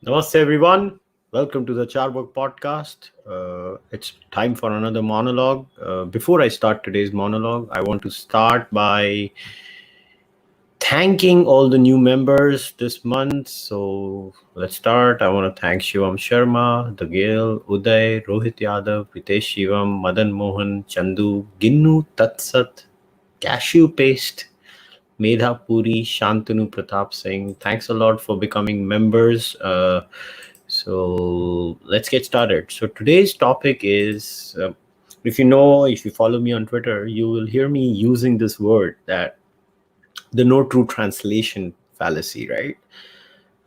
Namaste, everyone. Welcome to the Cārvāka podcast. It's time for another monologue. Before I start today's monologue, I want to start by thanking all the new members this month. So let's start. I want to thank Shivam Sharma, Dagil, Uday, Rohit Yadav, Pritesh Shivam, Madan Mohan, Chandu, Ginnu Tatsat, Cashew Paste, Medha Puri, Shantanu Pratap Singh. Thanks a lot for becoming members. So let's get started. So today's topic is, if you follow me on Twitter, you will hear me using this word, that the no true translation fallacy, right?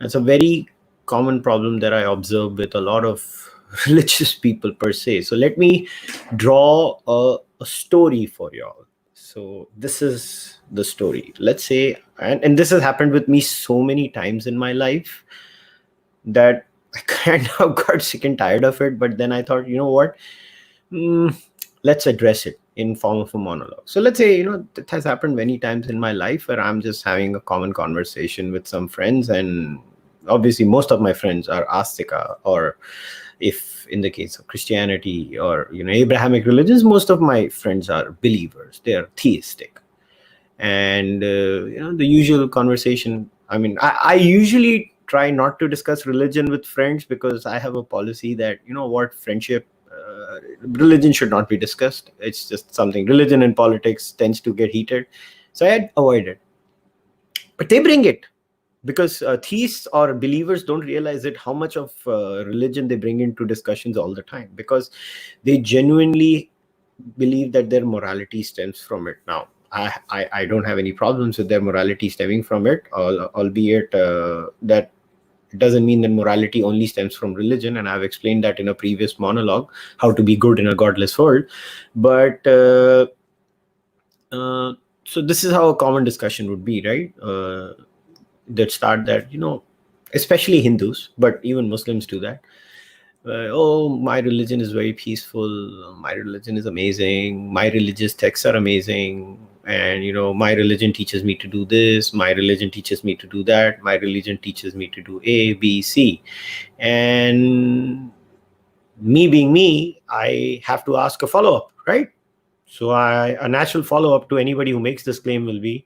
That's a very common problem that I observe with a lot of religious people per se. So let me draw a story for y'all. So this is the story. Let's say, and this has happened with me so many times in my life that I kind of got sick and tired of it. But then I thought, you know what? Let's address it in form of a monologue. So let's say, it has happened many times in my life where I'm just having a common conversation with some friends, and obviously most of my friends are Astika, or if in the case of Christianity or Abrahamic religions, most of my friends are believers. They are theistic, and the usual conversation. I mean, I usually try not to discuss religion with friends because I have a policy that friendship, religion should not be discussed. It's just something. Religion and politics tends to get heated, so I avoid it. But they bring it because theists or believers don't realize it, how much of religion they bring into discussions all the time, because they genuinely believe that their morality stems from it. Now, I don't have any problems with their morality stemming from it, albeit that it doesn't mean that morality only stems from religion, and I've explained that in a previous monologue, how to be good in a godless world. But so this is how a common discussion would be, right? That start that, especially Hindus, but even Muslims do that. Oh, my religion is very peaceful. My religion is amazing. My religious texts are amazing. And, my religion teaches me to do this. My religion teaches me to do that. My religion teaches me to do A, B, C. And me being me, I have to ask a follow-up, right? So a natural follow-up to anybody who makes this claim will be,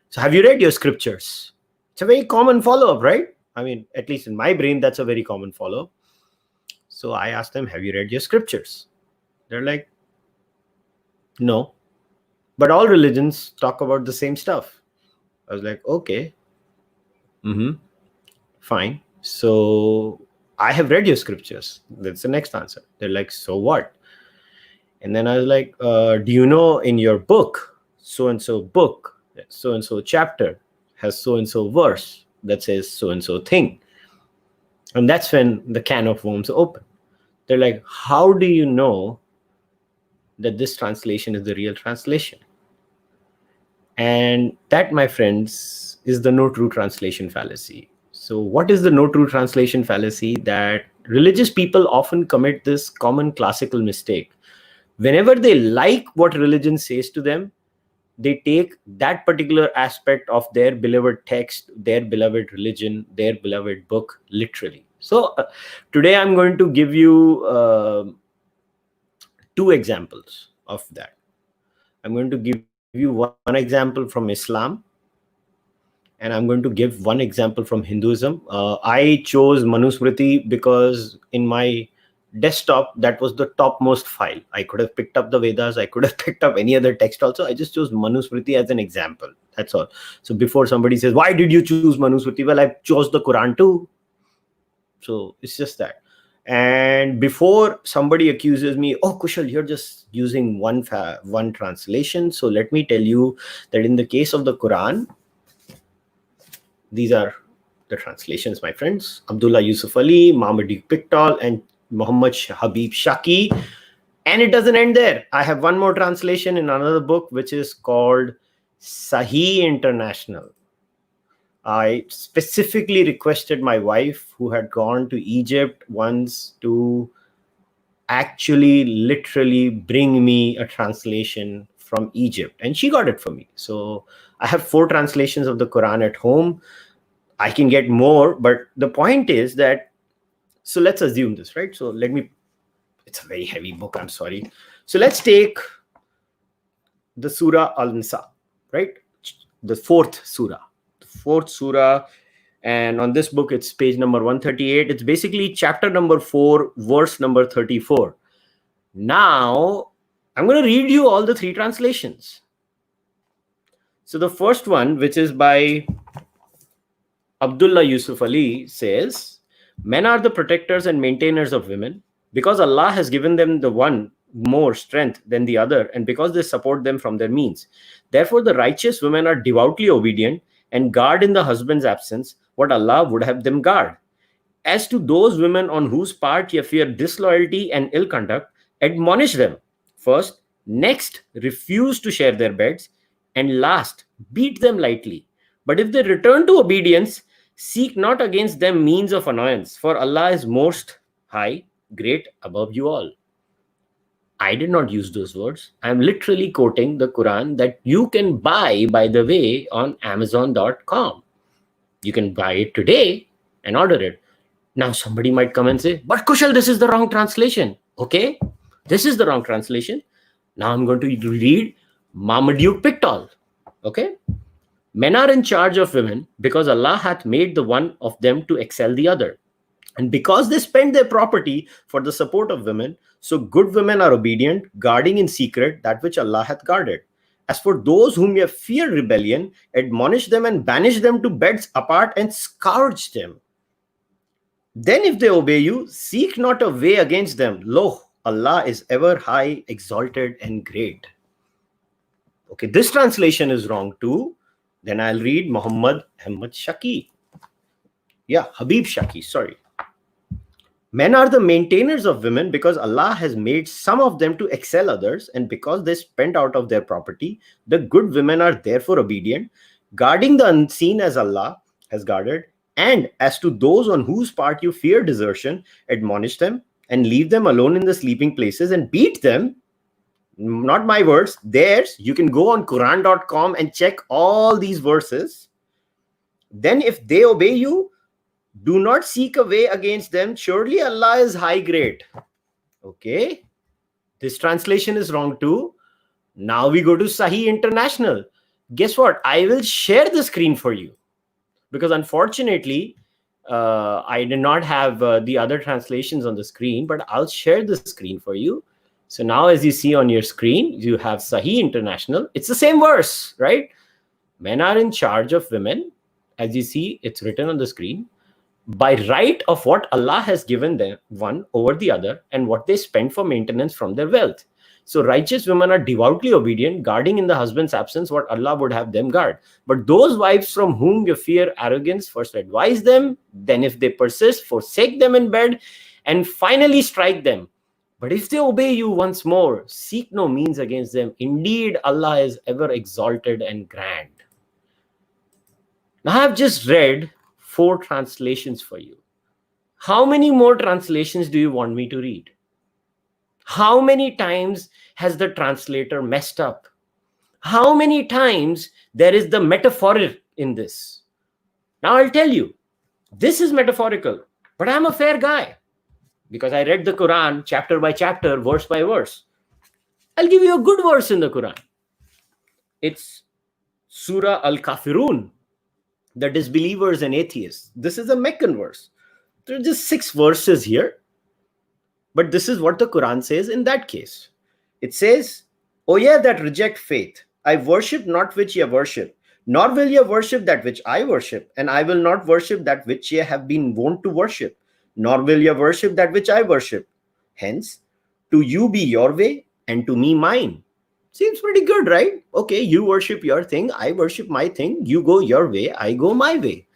so have you read your scriptures? It's a very common follow-up, right? I mean, at least in my brain, that's a very common follow-up. So I asked them, have you read your scriptures? They're like, no. But all religions talk about the same stuff. I was like, okay. Fine. So I have read your scriptures. That's the next answer. They're like, so what? And then I was like, do you know in your book, so-and-so book, so-and-so chapter has so-and-so verse that says so-and-so thing? And that's when the can of worms open. They're like, how do you know that this translation is the real translation? And that, my friends, is the no true translation fallacy. So what is the no true translation fallacy? That religious people often commit this common classical mistake. Whenever they like what religion says to them, they take that particular aspect of their beloved text, their beloved religion, their beloved book literally. So today I'm going to give you two examples of that. I'm going to give you one example from Islam, and I'm going to give one example from Hinduism. I chose Manusmriti because in my desktop, that was the topmost file. I could have picked up the Vedas. I could have picked up any other text also. I just chose Manusmriti as an example. That's all. So before somebody says, why did you choose Manusmriti? Well, I chose the Quran too. So it's just that. And before somebody accuses me, oh, Kushal, you're just using one translation. So let me tell you that in the case of the Quran, these are the translations, my friends. Abdullah Yusuf Ali, Mahmudi Picktal, and Muhammad Habib Shaki. And it doesn't end there. I have one more translation in another book, which is called Sahih International. I specifically requested my wife, who had gone to Egypt once, to actually literally bring me a translation from Egypt, and she got it for me. So I have 4 translations of the Quran at home. I can get more, but the point is that So let's assume this, right? So it's a very heavy book, I'm sorry. So let's take the Surah Al-Nisa, right? The fourth surah. And on this book, it's page number 138. It's basically chapter number 4, verse number 34. Now, I'm going to read you all the three translations. So the first one, which is by Abdullah Yusuf Ali, says, men are the protectors and maintainers of women because Allah has given them the one more strength than the other, and because they support them from their means. Therefore, the righteous women are devoutly obedient and guard in the husband's absence what Allah would have them guard. As to those women on whose part ye fear disloyalty and ill conduct, admonish them. First, next, refuse to share their beds, and last, beat them lightly. But if they return to obedience, seek not against them means of annoyance, for Allah is most high, great above you all. I did not use those words. I'm literally quoting the Quran that you can buy, by the way, on Amazon.com. You can buy it today and order it. Now somebody might come and say, but Kushal, this is the wrong translation. Okay, this is the wrong translation. Now I'm going to read Marmaduke Pictol. Okay. Men are in charge of women because Allah hath made the one of them to excel the other. And because they spend their property for the support of women, so good women are obedient, guarding in secret that which Allah hath guarded. As for those whom ye fear rebellion, admonish them and banish them to beds apart and scourge them. Then if they obey you, seek not a way against them. Lo, Allah is ever high, exalted, and great. Okay, this translation is wrong too. Then I'll read Muhammad Ahmad Shaki. Yeah, Habib Shaki, sorry. Men are the maintainers of women because Allah has made some of them to excel others, and because they spend out of their property, the good women are therefore obedient, guarding the unseen as Allah has guarded. And as to those on whose part you fear desertion, admonish them and leave them alone in the sleeping places and beat them. Not my words, theirs. You can go on Quran.com and check all these verses. Then if they obey you, do not seek a way against them. Surely Allah is high, great. Okay. This translation is wrong too. Now we go to Sahih International. Guess what? I will share the screen for you. Because unfortunately, I did not have the other translations on the screen, but I'll share the screen for you. So now as you see on your screen, you have Sahih International. It's the same verse, right? Men are in charge of women. As you see, it's written on the screen. By right of what Allah has given them one over the other and what they spend for maintenance from their wealth. So righteous women are devoutly obedient, guarding in the husband's absence what Allah would have them guard. But those wives from whom you fear arrogance, first advise them, then if they persist, forsake them in bed, and finally strike them. But if they obey you once more, seek no means against them. Indeed, Allah is ever exalted and grand. Now I have just read 4 translations for you. How many more translations do you want me to read? How many times has the translator messed up? How many times there is the metaphor in this? Now I'll tell you, this is metaphorical, but I'm a fair guy because I read the Quran chapter by chapter, verse by verse. I'll give you a good verse in the Quran. It's Surah Al-Kafirun, the disbelievers and atheists. This is a Meccan verse. There are just 6 verses here. But this is what the Quran says in that case. It says, O ye that reject faith, I worship not which ye worship, nor will ye worship that which I worship, and I will not worship that which ye have been wont to worship, nor will ye worship that which I worship. Hence, to you be your way, and to me mine. Seems pretty good, right? Okay, you worship your thing, I worship my thing, you go your way, I go my way.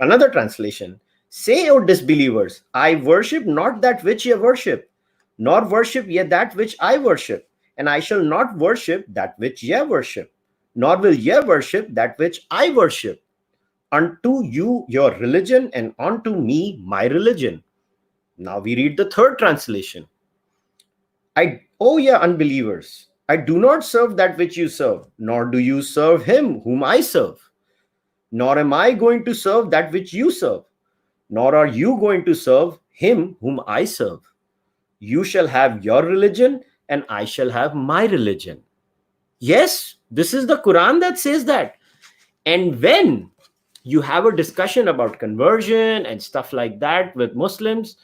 Another translation. Say, O disbelievers, I worship not that which ye worship, nor worship ye that which I worship, and I shall not worship that which ye worship, nor will ye worship that which I worship. Unto you your religion, and unto me my religion. Now we read the third translation. O ye unbelievers, I do not serve that which you serve, nor do you serve him whom I serve, nor am I going to serve that which you serve, nor are you going to serve him whom I serve. You shall have your religion and I shall have my religion. Yes, this is the Quran that says that. And when you have a discussion about conversion and stuff like that with Muslims,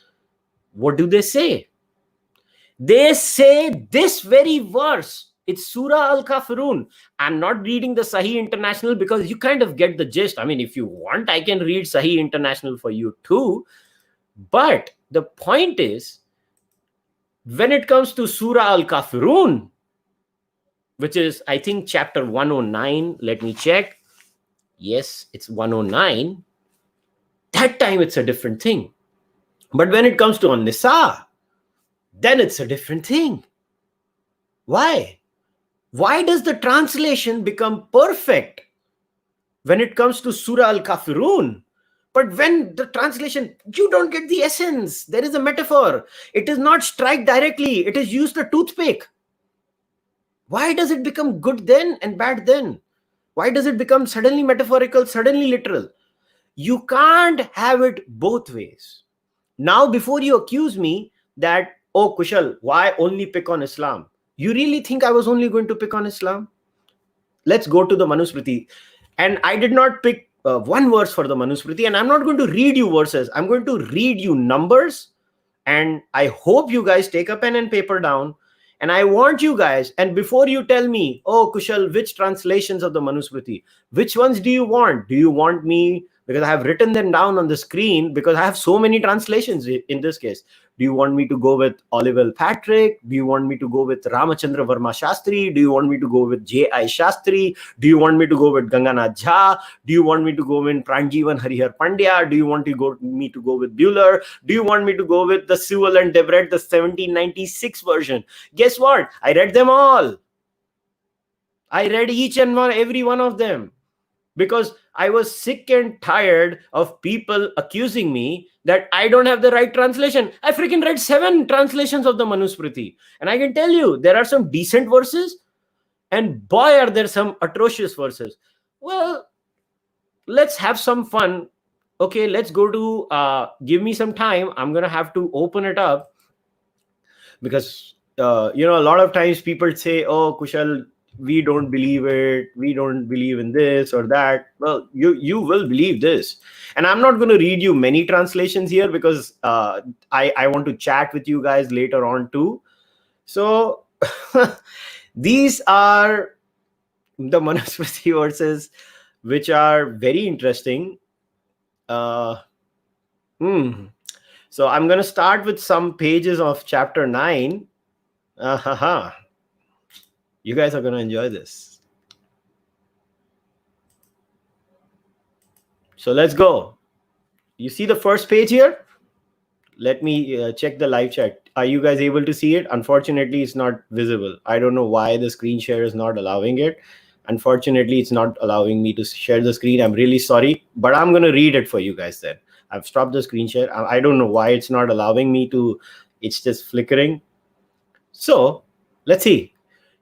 what do they say? They say this very verse. It's Surah Al-Kafirun. I'm not reading the Sahih International because you kind of get the gist. I mean, if you want, I can read Sahih International for you too. But the point is, when it comes to Surah Al-Kafirun, which is, I think, chapter 109, let me check. Yes, it's 109. That time it's a different thing. But when it comes to An-Nisa, then it's a different thing. Why? Why does the translation become perfect when it comes to Surah Al-Kafirun? But when the translation, you don't get the essence. There is a metaphor. It is not strike directly. It is used a toothpick. Why does it become good then and bad then? Why does it become suddenly metaphorical, suddenly literal? You can't have it both ways. Now, before you accuse me that, oh, Kushal, why only pick on Islam? You really think I was only going to pick on Islam? Let's go to the Manusmriti. And I did not pick one verse for the Manusmriti, and I'm not going to read you verses. I'm going to read you numbers, and I hope you guys take a pen and paper down. And I want you guys, and before you tell me, oh, Kushal, which translations of the Manusmriti, which ones do you want? Do you want me, because I have written them down on the screen, because I have so many translations in this case. Do you want me to go with Oliver Patrick? Do you want me to go with Ramachandra Verma Shastri? Do you want me to go with J.I. Shastri? Do you want me to go with Ganganath Jha? Do you want me to go with Pranjivan Harihar Pandya? Do you want me to go with Bueller? Do you want me to go with the Sewell and Debrett, the 1796 version? Guess what? I read them all. I read each and every one of them, because I was sick and tired of people accusing me that I don't have the right translation. I freaking read 7 translations of the Manusmriti. And I can tell you, there are some decent verses, and boy, are there some atrocious verses. Well, let's have some fun. Okay, let's go to, give me some time. I'm going to have to open it up, because, a lot of times people say, oh, Kushal, we don't believe it, we don't believe in this or that. Well, you will believe this. And I'm not going to read you many translations here, because I want to chat with you guys later on too. So these are the Manusmriti verses, which are very interesting. So I'm going to start with some pages of chapter 9. You guys are going to enjoy this. So let's go. You see the first page here? Let me check the live chat. Are you guys able to see it? Unfortunately, it's not visible. I don't know why the screen share is not allowing it. Unfortunately, it's not allowing me to share the screen. I'm really sorry, but I'm going to read it for you guys then. I've stopped the screen share. I don't know why it's not allowing me to. It's just flickering. So let's see.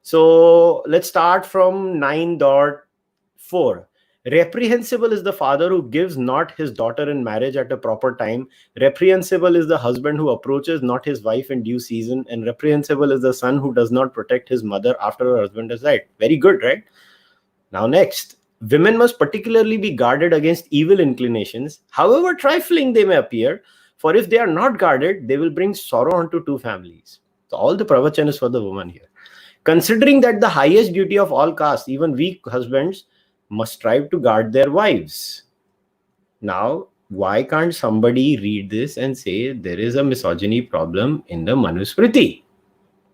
So let's start from 9.4. Reprehensible is the father who gives not his daughter in marriage at a proper time. Reprehensible is the husband who approaches not his wife in due season. And reprehensible is the son who does not protect his mother after her husband has died. Very good, right? Now next. Women must particularly be guarded against evil inclinations, however trifling they may appear. For if they are not guarded, they will bring sorrow unto 2 families. So all the pravachan is for the woman here. Considering that the highest duty of all castes, even weak husbands, must strive to guard their wives. Now, why can't somebody read this and say there is a misogyny problem in the Manusmriti?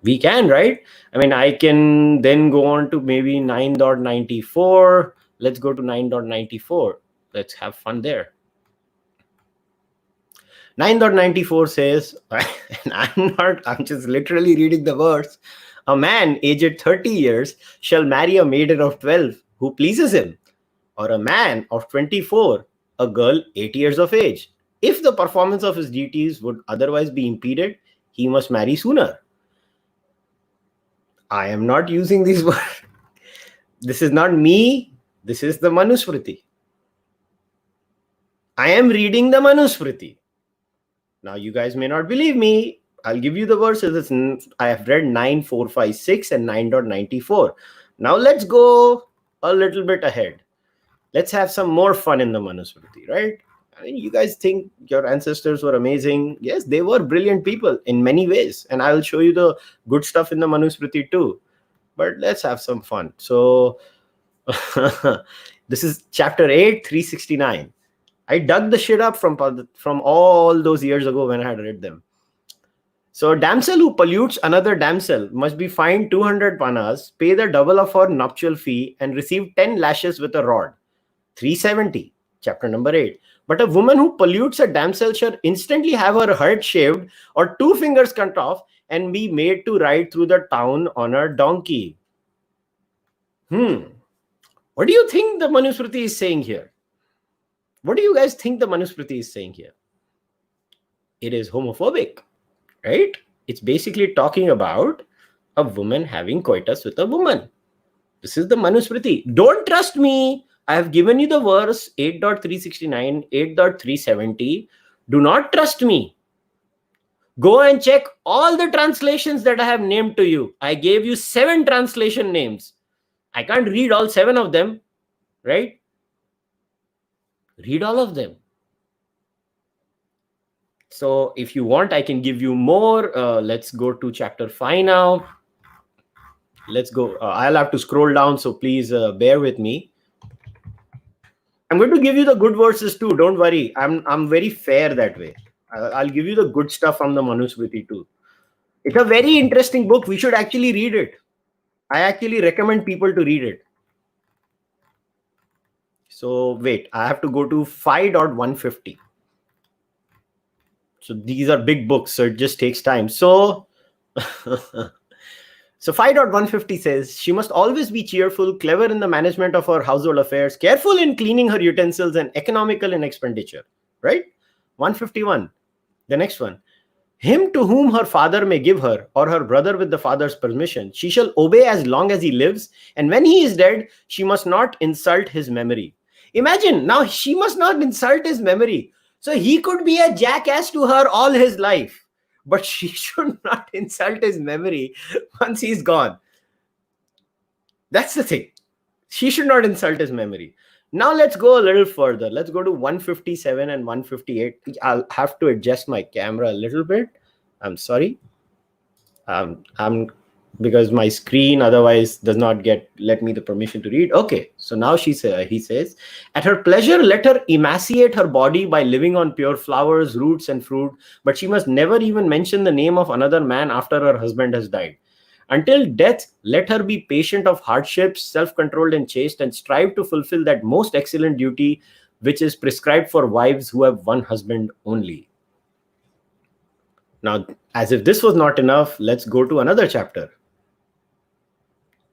We can, right? I mean, I can then go on to maybe 9.94. Let's go to 9.94. Let's have fun there. 9.94 says, and I'm just literally reading the verse. A man aged 30 years shall marry a maiden of 12 who pleases him, or a man of 24, a girl 8 years of age. If the performance of his duties would otherwise be impeded, he must marry sooner. I am not using these words. This is not me. This is the Manusmriti. I am reading the Manusmriti. Now, you guys may not believe me. I'll give you the verses. I have read 9.456 and 9.94. Now, let's go a little bit ahead. Let's have some more fun in the Manusmriti, right? I mean, you guys think your ancestors were amazing. Yes, they were brilliant people in many ways. And I'll show you the good stuff in the Manusmriti too. But let's have some fun. So, this is chapter 8, 369. I dug the shit up from all those years ago when I had read them. So, a damsel who pollutes another damsel must be fined 200 panas, pay the double of her nuptial fee, and receive 10 lashes with a rod. 370, chapter number 8. But a woman who pollutes a damsel shall instantly have her head shaved or 2 fingers cut off and be made to ride through the town on a donkey. What do you think the Manusmriti is saying here? What do you guys think the Manusmriti is saying here? It is homophobic, right? It's basically talking about a woman having coitus with a woman. This is the Manusmriti. Don't trust me. I have given you the verse 8.369, 8.370. Do not trust me. Go and check all the translations that I have named to you. I gave you 7 translation names. I can't read all 7 of them, right? Read all of them. So if you want, I can give you more. Let's go to chapter 5 now. Let's go. I'll have to scroll down, so please bear with me. I'm going to give you the good verses too. Don't worry. I'm very fair that way. I'll give you the good stuff from the Manusmriti too. It's a very interesting book. We should actually read it. I actually recommend people to read it. So wait, I have to go to 5.150. So these are big books, so it just takes time. So, so 5.150 says, she must always be cheerful, clever in the management of her household affairs, careful in cleaning her utensils, and economical in expenditure. Right? 151. The next one. Him to whom her father may give her, or her brother with the father's permission, she shall obey as long as he lives, and when he is dead, she must not insult his memory. Imagine, now she must not insult his memory. So he could be a jackass to her all his life, but she should not insult his memory once he's gone. That's the thing. She should not insult his memory. Now let's go a little further. Let's go to 157 and 158. I'll have to adjust my camera a little bit. I'm sorry. I'm because my screen otherwise does not let me the permission to read. Okay, so now he says, at her pleasure, let her emaciate her body by living on pure flowers, roots, and fruit, but she must never even mention the name of another man after her husband has died. Until death, let her be patient of hardships, self-controlled and chaste, and strive to fulfill that most excellent duty which is prescribed for wives who have one husband only. Now, as if this was not enough, let's go to another chapter.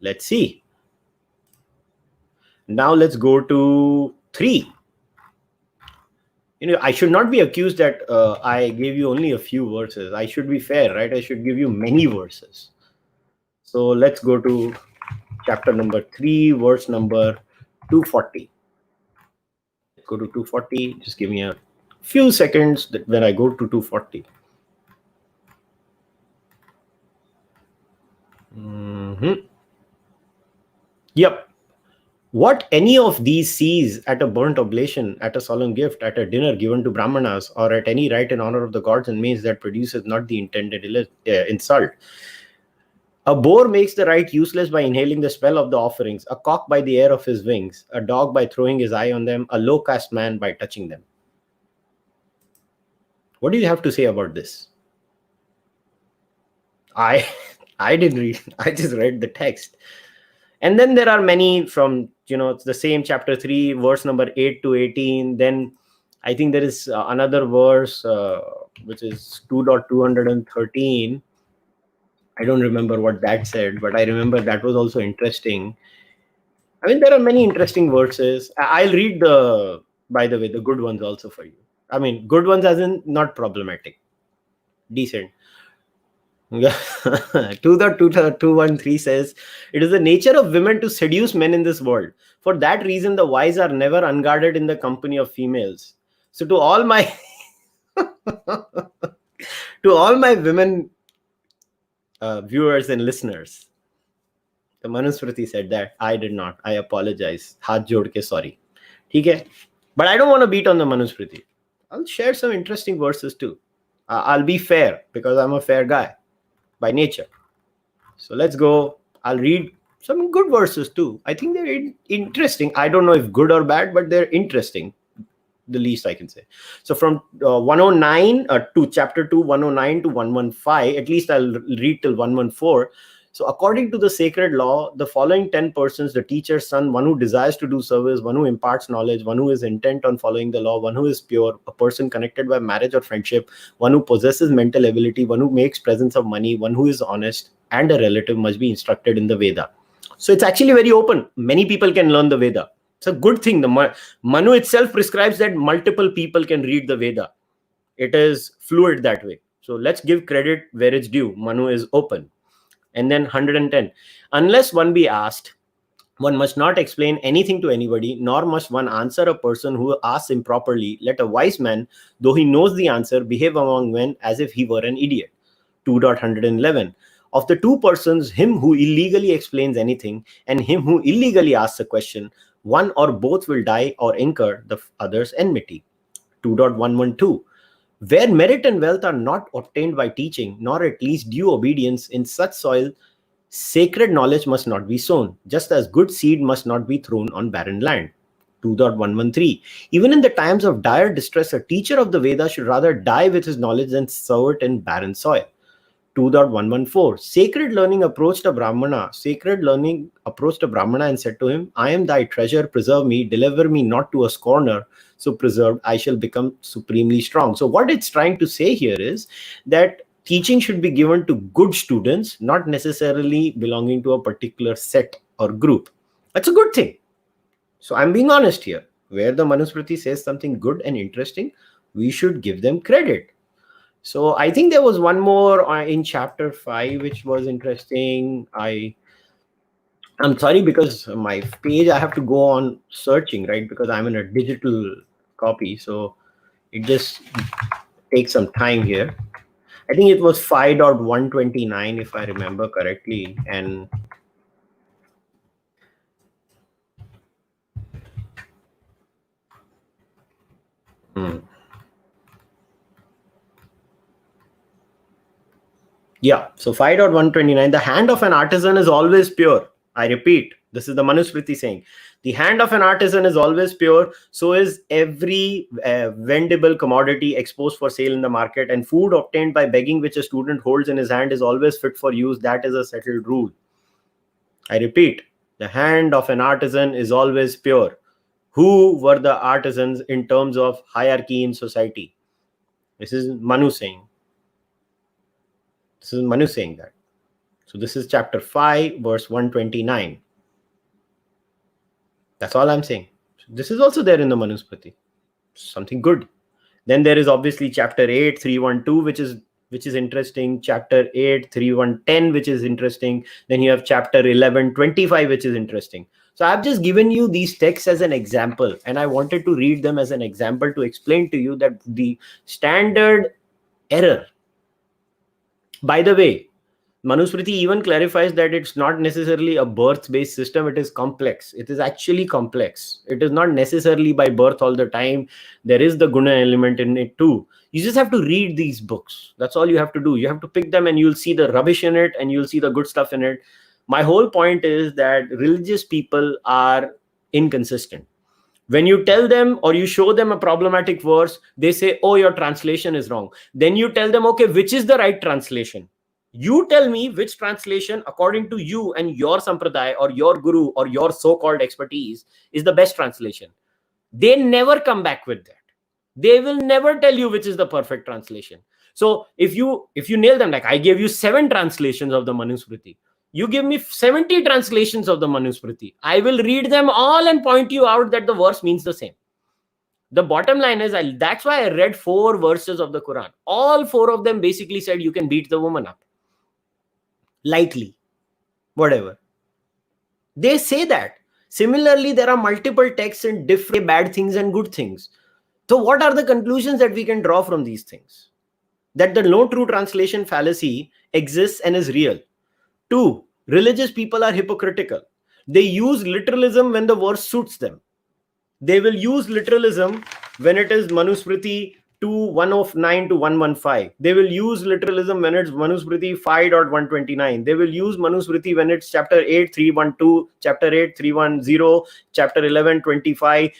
Let's see. Now let's go to 3. I should not be accused that I gave you only a few verses. I should be fair, right? I should give you many verses. So let's go to chapter number 3, verse number 240. Go to 240. Just give me a few seconds when I go to 240. Yep. What any of these sees at a burnt oblation, at a solemn gift, at a dinner given to brahmanas, or at any rite in honor of the gods and maids that produces not the intended insult. A boar makes the rite useless by inhaling the smell of the offerings, a cock by the air of his wings, a dog by throwing his eye on them, a low caste man by touching them. What do you have to say about this? I didn't read. I just read the text. And then there are many from, it's the same chapter 3, verse number 8 to 18. Then I think there is another verse, which is 2.213. I don't remember what that said, but I remember that was also interesting. I mean, there are many interesting verses. I'll read by the way, the good ones also for you. I mean, good ones as in not problematic. Decent. 2.213 says, it is the nature of women to seduce men in this world. For that reason, the wise are never unguarded in the company of females. So to all my To all my women viewers and listeners, the Manusmriti said that. I did not. I apologize. Haath jod ke sorry. Okay? But I don't want to beat on the Manusmriti. I'll share some interesting verses too. I'll be fair because I'm a fair guy by nature. So let's go. I'll read some good verses too. I think they're interesting. I don't know if good or bad, but they're interesting. The least I can say. So from 109 to chapter 2, 109 to 115, at least I'll read till 114. So according to the sacred law, the following 10 persons, the teacher's son, one who desires to do service, one who imparts knowledge, one who is intent on following the law, one who is pure, a person connected by marriage or friendship, one who possesses mental ability, one who makes presents of money, one who is honest, and a relative must be instructed in the Veda. So it's actually very open. Many people can learn the Veda. It's a good thing. The Manu itself prescribes that multiple people can read the Veda. It is fluid that way. So let's give credit where it's due. Manu is open. And then 110. Unless one be asked, one must not explain anything to anybody, nor must one answer a person who asks improperly. Let a wise man, though he knows the answer, behave among men as if he were an idiot. 2.111. Of the two persons, him who illegally explains anything and him who illegally asks a question, one or both will die or incur the other's enmity. 2.112. Where merit and wealth are not obtained by teaching, nor at least due obedience, in such soil, sacred knowledge must not be sown, just as good seed must not be thrown on barren land. 2.113. Even in the times of dire distress, a teacher of the Vedas should rather die with his knowledge than sow it in barren soil. 2.114. Sacred learning approached a Brahmana and said to him, I am thy treasure, preserve me, deliver me not to a scorner, so preserved I shall become supremely strong. So what it's trying to say here is that teaching should be given to good students, not necessarily belonging to a particular set or group. That's a good thing. So I'm being honest here. Where the Manusmriti says something good and interesting, we should give them credit. So I think there was one more in chapter 5 which was interesting. I'm sorry because my page I have to go on searching, right? Because I'm in a digital copy, so it just takes some time here. I think it was 5.129 if I remember correctly, and yeah, so 5.129, the hand of an artisan is always pure. I repeat, this is the Manusmriti saying, the hand of an artisan is always pure, so is every vendible commodity exposed for sale in the market, and food obtained by begging which a student holds in his hand is always fit for use. That is a settled rule. I repeat, the hand of an artisan is always pure. Who were the artisans in terms of hierarchy in society? This is Manu saying. This is Manu saying that. So this is chapter 5, verse 129. That's all I'm saying. This is also there in the Manusmriti. Something good. Then there is obviously chapter 8, 312, which is interesting. Chapter 8, 3.110, which is interesting. Then you have chapter 11.25, which is interesting. So I've just given you these texts as an example, and I wanted to read them as an example to explain to you that the standard error. By the way, Manusmriti even clarifies that it's not necessarily a birth-based system. It is complex. It is actually complex. It is not necessarily by birth all the time. There is the guna element in it too. You just have to read these books. That's all you have to do. You have to pick them and you'll see the rubbish in it and you'll see the good stuff in it. My whole point is that religious people are inconsistent. When you tell them or you show them a problematic verse, they say, oh, your translation is wrong. Then you tell them, okay, which is the right translation? You tell me which translation, according to you and your sampradaya or your guru or your so-called expertise, is the best translation. They never come back with that. They will never tell you which is the perfect translation. So if you nail them, like I gave you 7 translations of the Manusmriti, you give me 70 translations of the Manusmriti, I will read them all and point you out that the verse means the same. The bottom line is, that's why I read 4 verses of the Quran. All 4 of them basically said you can beat the woman up. Lightly. Whatever. They say that. Similarly, there are multiple texts in different bad things and good things. So what are the conclusions that we can draw from these things? That the no true translation fallacy exists and is real. 2, religious people are hypocritical. They use literalism when the verse suits them. They will use literalism when it is Manusmriti 2:109 to 115. They will use literalism when it's Manusmriti 5.129. They will use Manusmriti when it's chapter 8:312, chapter 8:310, chapter 11:25,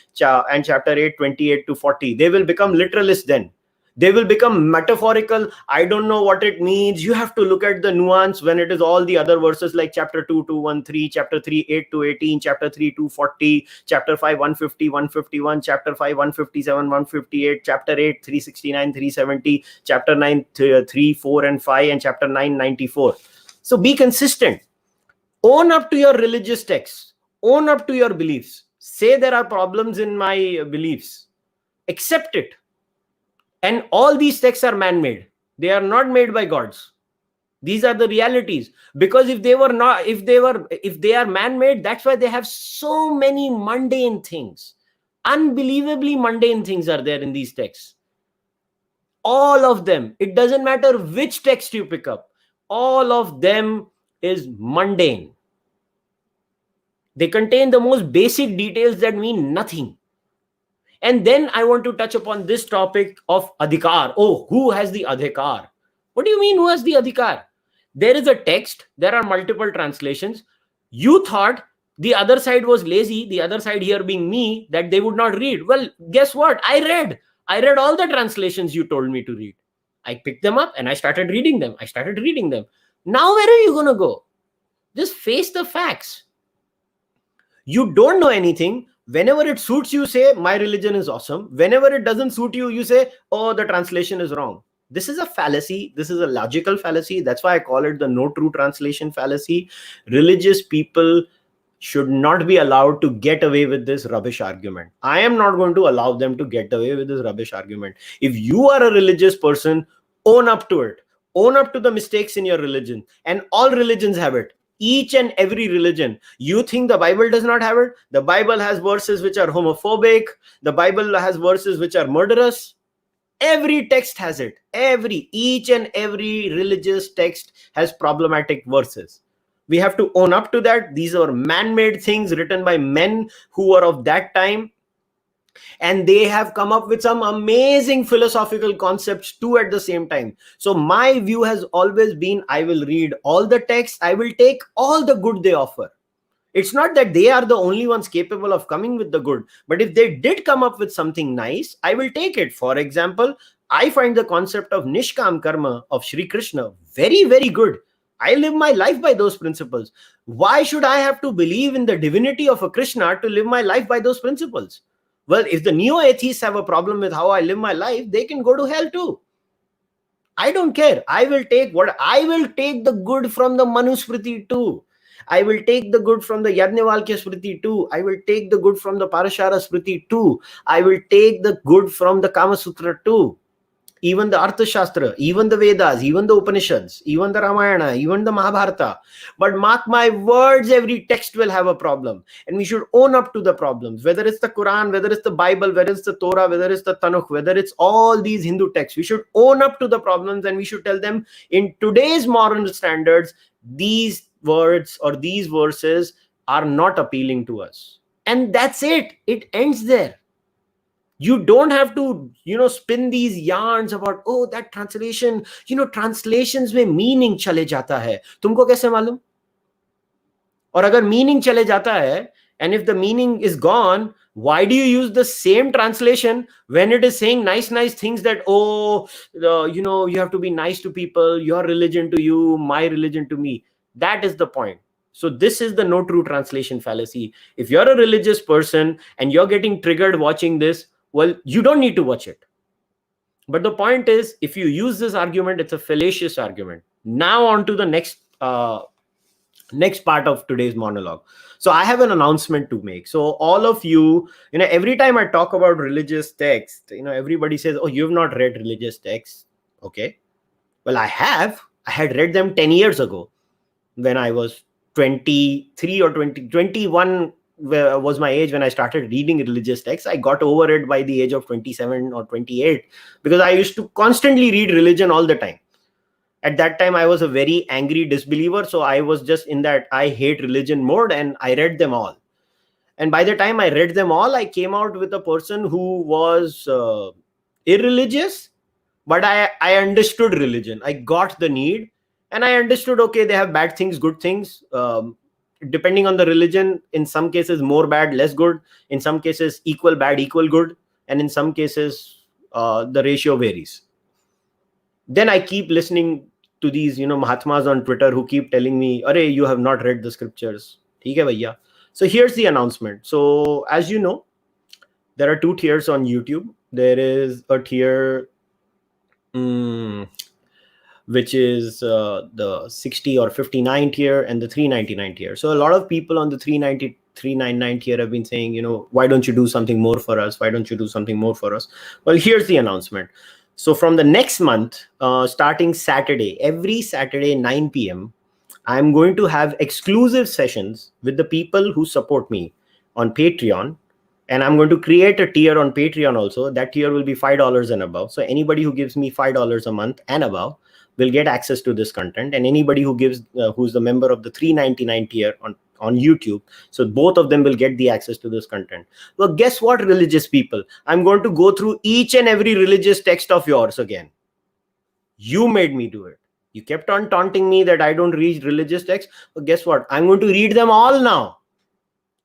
and chapter 8:28 to 40. They will become literalists then. They will become metaphorical. I don't know what it means. You have to look at the nuance when it is all the other verses like chapter 2:213, chapter 3:8 to 18, chapter 3:240, chapter 5:150, 151, chapter 5:157, 158, chapter 8:369, 370, chapter 9:3, 4, and 5, and chapter 9:94. So be consistent. Own up to your religious texts. Own up to your beliefs. Say there are problems in my beliefs. Accept it. And all these texts are man-made. They are not made by gods. These are the realities. Because if they are man-made, that's why they have so many mundane things. Unbelievably mundane things are there in these texts. All of them. It doesn't matter which text you pick up. All of them is mundane. They contain the most basic details that mean nothing. And then I want to touch upon this topic of adhikar. Oh, who has the adhikar? What do you mean who has the adhikar? There is a text. There are multiple translations. You thought the other side was lazy, the other side here being me, that they would not read. Well, guess what? I read all the translations you told me to read. I picked them up and I started reading them. Now where are you going to go? Just face the facts. You don't know anything. Whenever it suits you, say, my religion is awesome. Whenever it doesn't suit you, you say, oh, the translation is wrong. This is a fallacy. This is a logical fallacy. That's why I call it the no true translation fallacy. Religious people should not be allowed to get away with this rubbish argument. I am not going to allow them to get away with this rubbish argument. If you are a religious person, own up to it. Own up to the mistakes in your religion. And all religions have it. Each and every religion. You think the Bible does not have it? The Bible has verses which are homophobic. The Bible has verses which are murderous. Every text has it. Each and every religious text has problematic verses. We have to own up to that. These are man-made things written by men who are of that time. And they have come up with some amazing philosophical concepts too at the same time. So my view has always been, I will read all the texts. I will take all the good they offer. It's not that they are the only ones capable of coming with the good, but if they did come up with something nice, I will take it. For example, I find the concept of Nishkam Karma of Sri Krishna very, very good. I live my life by those principles. Why should I have to believe in the divinity of a Krishna to live my life by those principles? Well, if the neo-atheists have a problem with how I live my life, they can go to hell too. I don't care. I will take the good from the Manusmriti too. I will take the good from the Yajnavalkya Smriti too. I will take the good from the Parashara Smriti too. I will take the good from the Kama Sutra too. Even the Arthashastra, even the Vedas, even the Upanishads, even the Ramayana, even the Mahabharata. But mark my words, every text will have a problem. And we should own up to the problems. Whether it's the Quran, whether it's the Bible, whether it's the Torah, whether it's the Tanakh, whether it's all these Hindu texts, we should own up to the problems and we should tell them in today's modern standards, these words or these verses are not appealing to us. And that's it. It ends there. You don't have to, spin these yarns about, oh, that translation, translations में meaning चले जाता है. तुमको कैसे मालूम? और अगर meaning चले जाता है, and if the meaning is gone, why do you use the same translation when it is saying nice things that, you have to be nice to people, your religion to you, my religion to me. That is the point. So this is the no true translation fallacy. If you're a religious person and you're getting triggered watching this, well, you don't need to watch it. But the point is, if you use this argument, it's a fallacious argument. Now on to the next part of today's monologue. So I have an announcement to make. So all of you, every time I talk about religious text, everybody says, oh, you've not read religious texts. Okay. Well, I have. I had read them 10 years ago when I was 23 or 21 was my age when I started reading religious texts. I got over it by the age of 27 or 28 because I used to constantly read religion all the time. At that time, I was a very angry disbeliever. So I was just in that I hate religion mode, and I read them all. And by the time I read them all, I came out with a person who was irreligious, but I understood religion. I got the need, and I understood, okay, they have bad things, good things. Depending on the religion, in some cases, more bad, less good. In some cases, equal bad, equal good. And in some cases, the ratio varies. Then I keep listening to these, Mahatmas on Twitter who keep telling me, "Arey, you have not read the scriptures." Theek hai bhaiya. So here's the announcement. So as you know, there are 2 tiers on YouTube. There is a tier which is the 60 or 59 tier and the 399 tier. So a lot of people on the 399 tier have been saying, why don't you do something more for us? Why don't you do something more for us? Well, here's the announcement. So from the next month, starting Saturday, every Saturday, 9 p.m., I'm going to have exclusive sessions with the people who support me on Patreon. And I'm going to create a tier on Patreon also. That tier will be $5 and above. So anybody who gives me $5 a month and above will get access to this content. And anybody who gives, who's the member of the 399 tier on YouTube, so both of them will get the access to this content. Well, guess what, religious people? I'm going to go through each and every religious text of yours again. You made me do it. You kept on taunting me that I don't read religious texts. But guess what? I'm going to read them all now.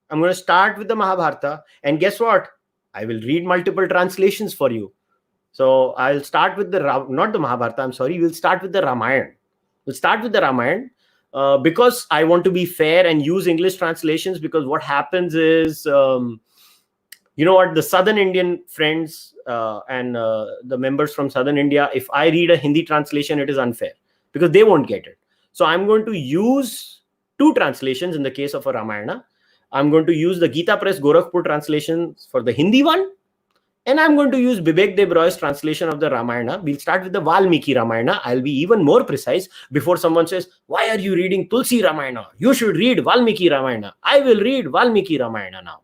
I'm going to start with the Mahabharata. And guess what? I will read multiple translations for you. So I'll start with not the Mahabharata, I'm sorry. We'll start with the Ramayana. We'll start with the Ramayana because I want to be fair and use English translations, because what happens is, the Southern Indian friends and the members from Southern India, if I read a Hindi translation, it is unfair because they won't get it. So I'm going to use 2 translations in the case of a Ramayana. I'm going to use the Gita Press Gorakhpur translation for the Hindi one. And I'm going to use Bibek Deb Roy's translation of the Ramayana. We'll start with the Valmiki Ramayana. I'll be even more precise before someone says, why are you reading Tulsi Ramayana? You should read Valmiki Ramayana. I will read Valmiki Ramayana now.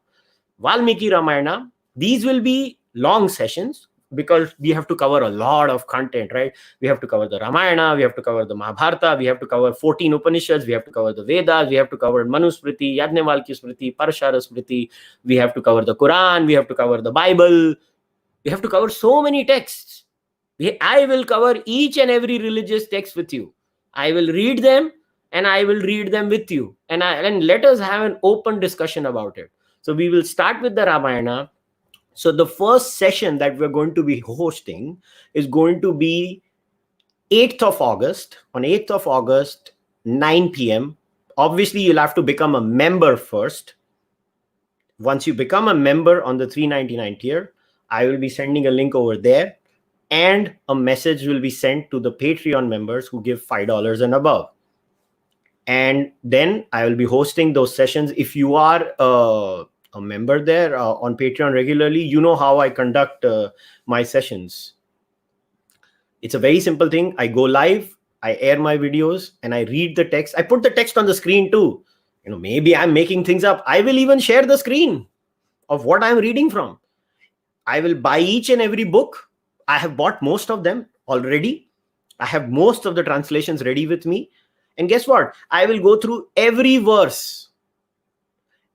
Valmiki Ramayana, these will be long sessions because we have to cover a lot of content, right? We have to cover the Ramayana, we have to cover the Mahabharata, we have to cover 14 Upanishads, we have to cover the Vedas, we have to cover Manusmriti, Yajnavalkya Smriti, Parashara Smriti, we have to cover the Quran, we have to cover the Bible, we have to cover so many texts. I will cover each and every religious text with you. I will read them and I will read them with you. And let us have an open discussion about it. So we will start with the Ramayana. So the first session that we're going to be hosting is going to be 8th of August. On 8th of August, 9 p.m. Obviously, you'll have to become a member first. Once you become a member on the 399 tier, I will be sending a link over there. And a message will be sent to the Patreon members who give $5 and above. And then I will be hosting those sessions. If you are a member there on Patreon regularly, you know how I conduct my sessions. It's a very simple thing. I go live, I air my videos, and I read the text. I put the text on the screen too. Maybe I'm making things up. I will even share the screen of what I'm reading from. I will buy each and every book. I have bought most of them already. I have most of the translations ready with me. And guess what? I will go through every verse.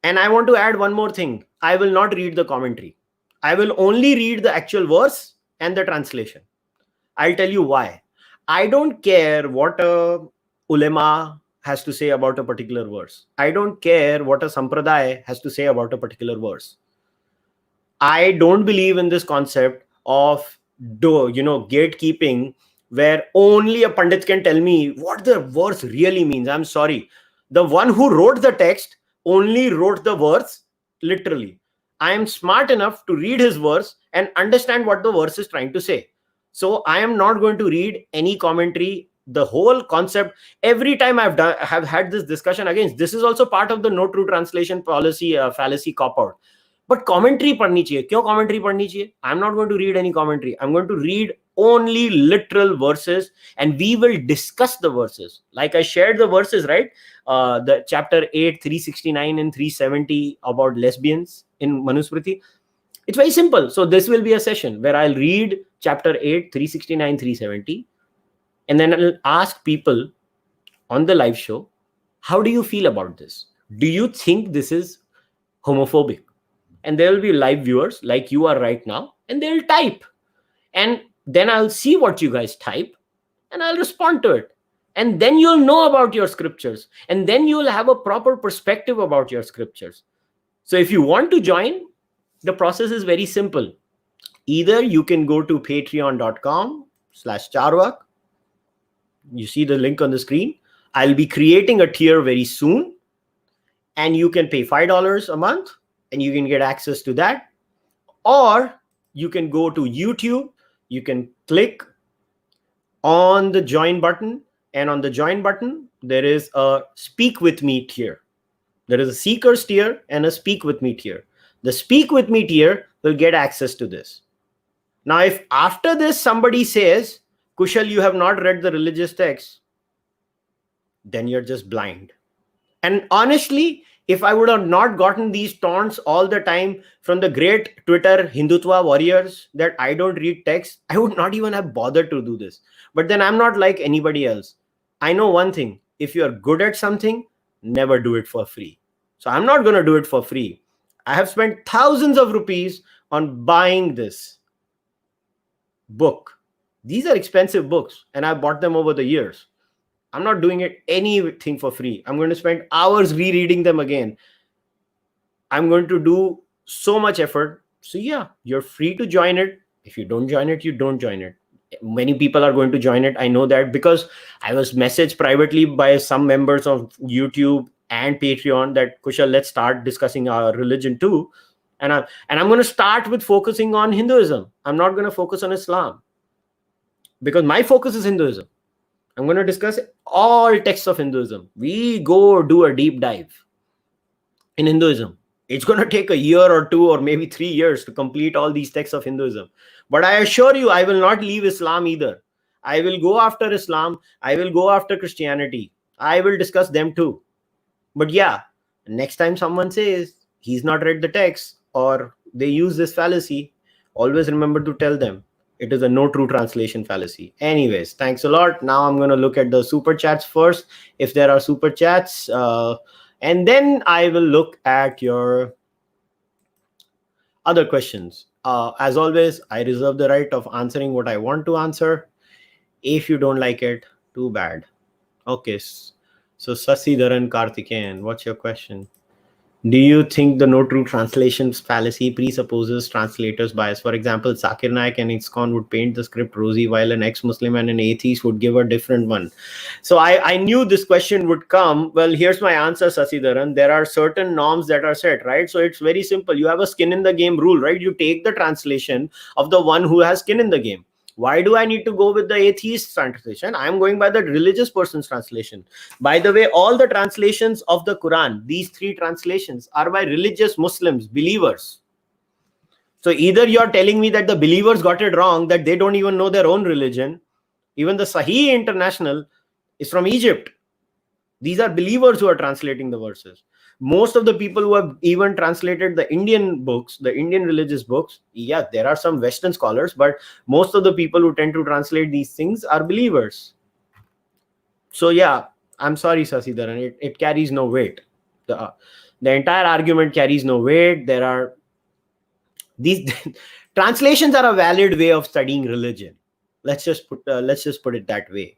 And I want to add one more thing. I will not read the commentary. I will only read the actual verse and the translation. I'll tell you why. I don't care what a ulema has to say about a particular verse. I don't care what a sampradaya has to say about a particular verse. I don't believe in this concept of gatekeeping, where only a pandit can tell me what the verse really means. I'm sorry. The one who wrote the text only wrote the verse literally. I am smart enough to read his verse and understand what the verse is trying to say. So I am not going to read any commentary. The whole concept, every time have had this discussion against, this is also part of the no true translation policy, fallacy cop-out. But commentary padni chahiye. Kyun commentary padni chahiye? I'm not going to read any commentary. I'm going to read only literal verses, and we will discuss the verses. Like I shared the verses, right? The chapter 8, 369 and 370 about lesbians in Manusmriti. It's very simple. So this will be a session where I'll read chapter 8, 369, 370, and then I'll ask people on the live show, how do you feel about this? Do you think this is homophobic? And there will be live viewers like you are right now, and they'll type. And then I'll see what you guys type, and I'll respond to it. And then you'll know about your scriptures. And then you'll have a proper perspective about your scriptures. So if you want to join, the process is very simple. Either you can go to patreon.com/Cārvāka. You see the link on the screen. I'll be creating a tier very soon. And you can pay $5 a month, and you can get access to that. Or you can go to YouTube. You can click on the join button, and on the join button, there is a speak with me tier. There is a seekers tier and a speak with me tier. The speak with me tier will get access to this. Now, if after this somebody says, Kushal, you have not read the religious text, then you're just blind. And honestly, if I would have not gotten these taunts all the time from the great Twitter Hindutva warriors that I don't read text, I would not even have bothered to do this. But then I'm not like anybody else. I know one thing. If you're good at something, never do it for free. So I'm not going to do it for free. I have spent thousands of rupees on buying this book. These are expensive books, and I bought them over the years. I'm not doing anything for free. I'm going to spend hours rereading them again. I'm going to do so much effort. So yeah, you're free to join it. If you don't join it, you don't join it. Many people are going to join it. I know that because I was messaged privately by some members of YouTube and Patreon that, Kushal, let's start discussing our religion too. And I'm going to start with focusing on Hinduism. I'm not going to focus on Islam because my focus is Hinduism. I'm going to discuss all texts of Hinduism. We go do a deep dive in Hinduism. It's going to take a year or 2 or maybe 3 years to complete all these texts of Hinduism. But I assure you, I will not leave Islam either. I will go after Islam. I will go after Christianity. I will discuss them too. But yeah, next time someone says he's not read the text or they use this fallacy, always remember to tell them it is a no true translation fallacy. Anyways, thanks a lot. Now I'm going to look at the super chats first, if there are super chats. And then I will look at your other questions. As always, I reserve the right of answering what I want to answer. If you don't like it, too bad. Okay. So Sasidharan Karthikeyan, what's your question? Do you think the no true translations fallacy presupposes translators' bias? For example, Zakir Naik and ISKCON would paint the script rosy while an ex-Muslim and an atheist would give a different one. So I knew this question would come. Well, here's my answer, Sasidharan. There are certain norms that are set, right? So it's very simple. You have a skin in the game rule, right? You take the translation of the one who has skin in the game. Why do I need to go with the atheist translation? I'm going by the religious person's translation. By the way, all the translations of the Quran, these 3 translations are by religious Muslims, believers. So either you're telling me that the believers got it wrong, that they don't even know their own religion. Even the Sahih International is from Egypt. These are believers who are translating the verses. Most of the people who have even translated the Indian books, the Indian religious books, yeah, there are some Western scholars, but most of the people who tend to translate these things are believers. So yeah, I'm sorry, Sasidharan, it carries no weight. The entire argument carries no weight. There are these translations are a valid way of studying religion. Let's just put it that way.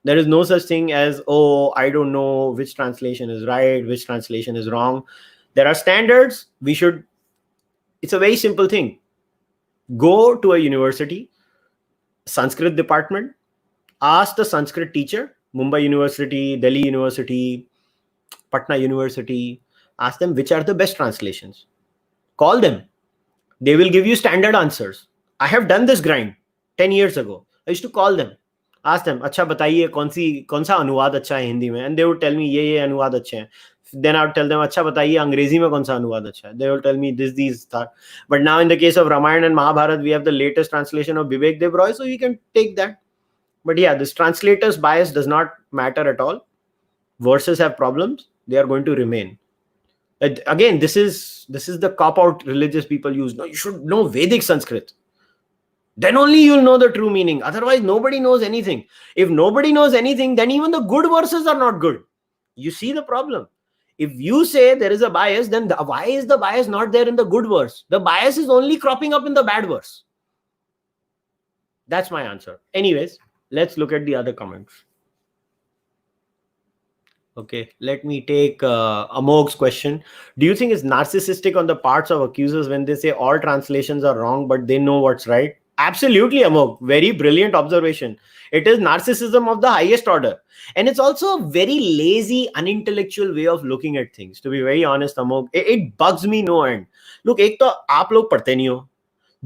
There is no such thing as, oh, I don't know which translation is right, which translation is wrong. There are standards. It's a very simple thing. Go to a university, Sanskrit department, ask the Sanskrit teacher, Mumbai University, Delhi University, Patna University, ask them which are the best translations. Call them. They will give you standard answers. I have done this grind 10 years ago. I used to call them. Ask them, अच्छा बताइए कौन सा अनुवाद अच्छा है हिंदी में, and they would tell me ये अनुवाद अच्छे हैं. then I would tell them, अच्छा बताइए अंग्रेजी में कौन सा अनुवाद अच्छा है? They will tell me these that. But now in the case of Ramayana and Mahabharata, we have the latest translation of Vivek Dev Roy, so you can take that. But yeah, this translator's bias does not matter at all. Verses have problems; they are going to remain. Again, this is the cop-out religious people use. No, you should know Vedic Sanskrit. Then only you'll know the true meaning. Otherwise, nobody knows anything. If nobody knows anything, then even the good verses are not good. You see the problem. If you say there is a bias, then why is the bias not there in the good verse? The bias is only cropping up in the bad verse. That's my answer. Anyways, let's look at the other comments. Okay, let me take Amog's question. Do you think it's narcissistic on the parts of accusers when they say all translations are wrong, but they know what's right? Absolutely, Amog. Very brilliant observation. It is narcissism of the highest order. And it's also a very lazy, unintellectual way of looking at things. To be very honest, Amog, it bugs me no end. Look, एक तो आप लोग पढ़ते नहीं हो,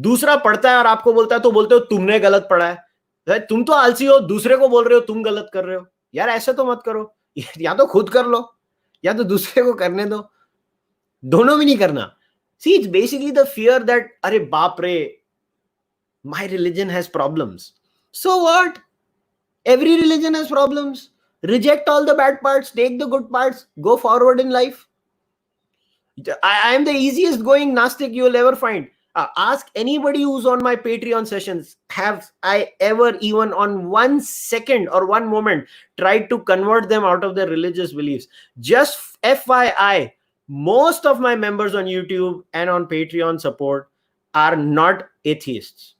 दूसरा पढ़ता है और आपको बोलता है तो बोलते हो तुमने गलत पढ़ा है, तुम तो आलसी हो, दूसरे को बोल रहे हो तुम गलत कर रहे हो. यार ऐसा तो मत करो. या तो खुद कर लो या तो दूसरे को करने दो, दोनों भी नहीं करना. See, it's basically the fear that अरे बाप रे, my religion has problems. So what? Every religion has problems. Reject all the bad parts, take the good parts, go forward in life. I am the easiest going Gnostic you will ever find. Ask anybody who's on my Patreon sessions, have I ever even on 1 second or 1 moment tried to convert them out of their religious beliefs? Just FYI, most of my members on YouTube and on Patreon support are not atheists.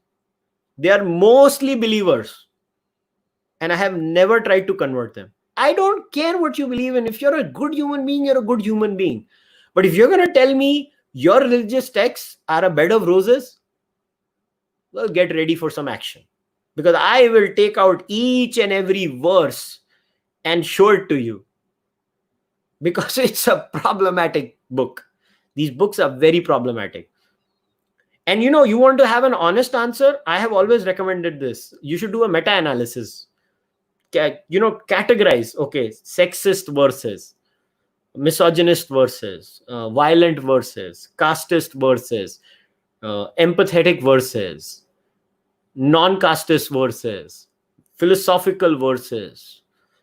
They are mostly believers. And I have never tried to convert them. I don't care what you believe in. If you're a good human being, you're a good human being. But if you're going to tell me your religious texts are a bed of roses, well, get ready for some action. Because I will take out each and every verse and show it to you. Because it's a problematic book. These books are very problematic. And you know, you want to have an honest answer? I have always recommended this. You should do a meta-analysis. Categorize, okay, sexist verses, misogynist verses, violent verses, casteist verses, empathetic verses, non-casteist verses, philosophical verses.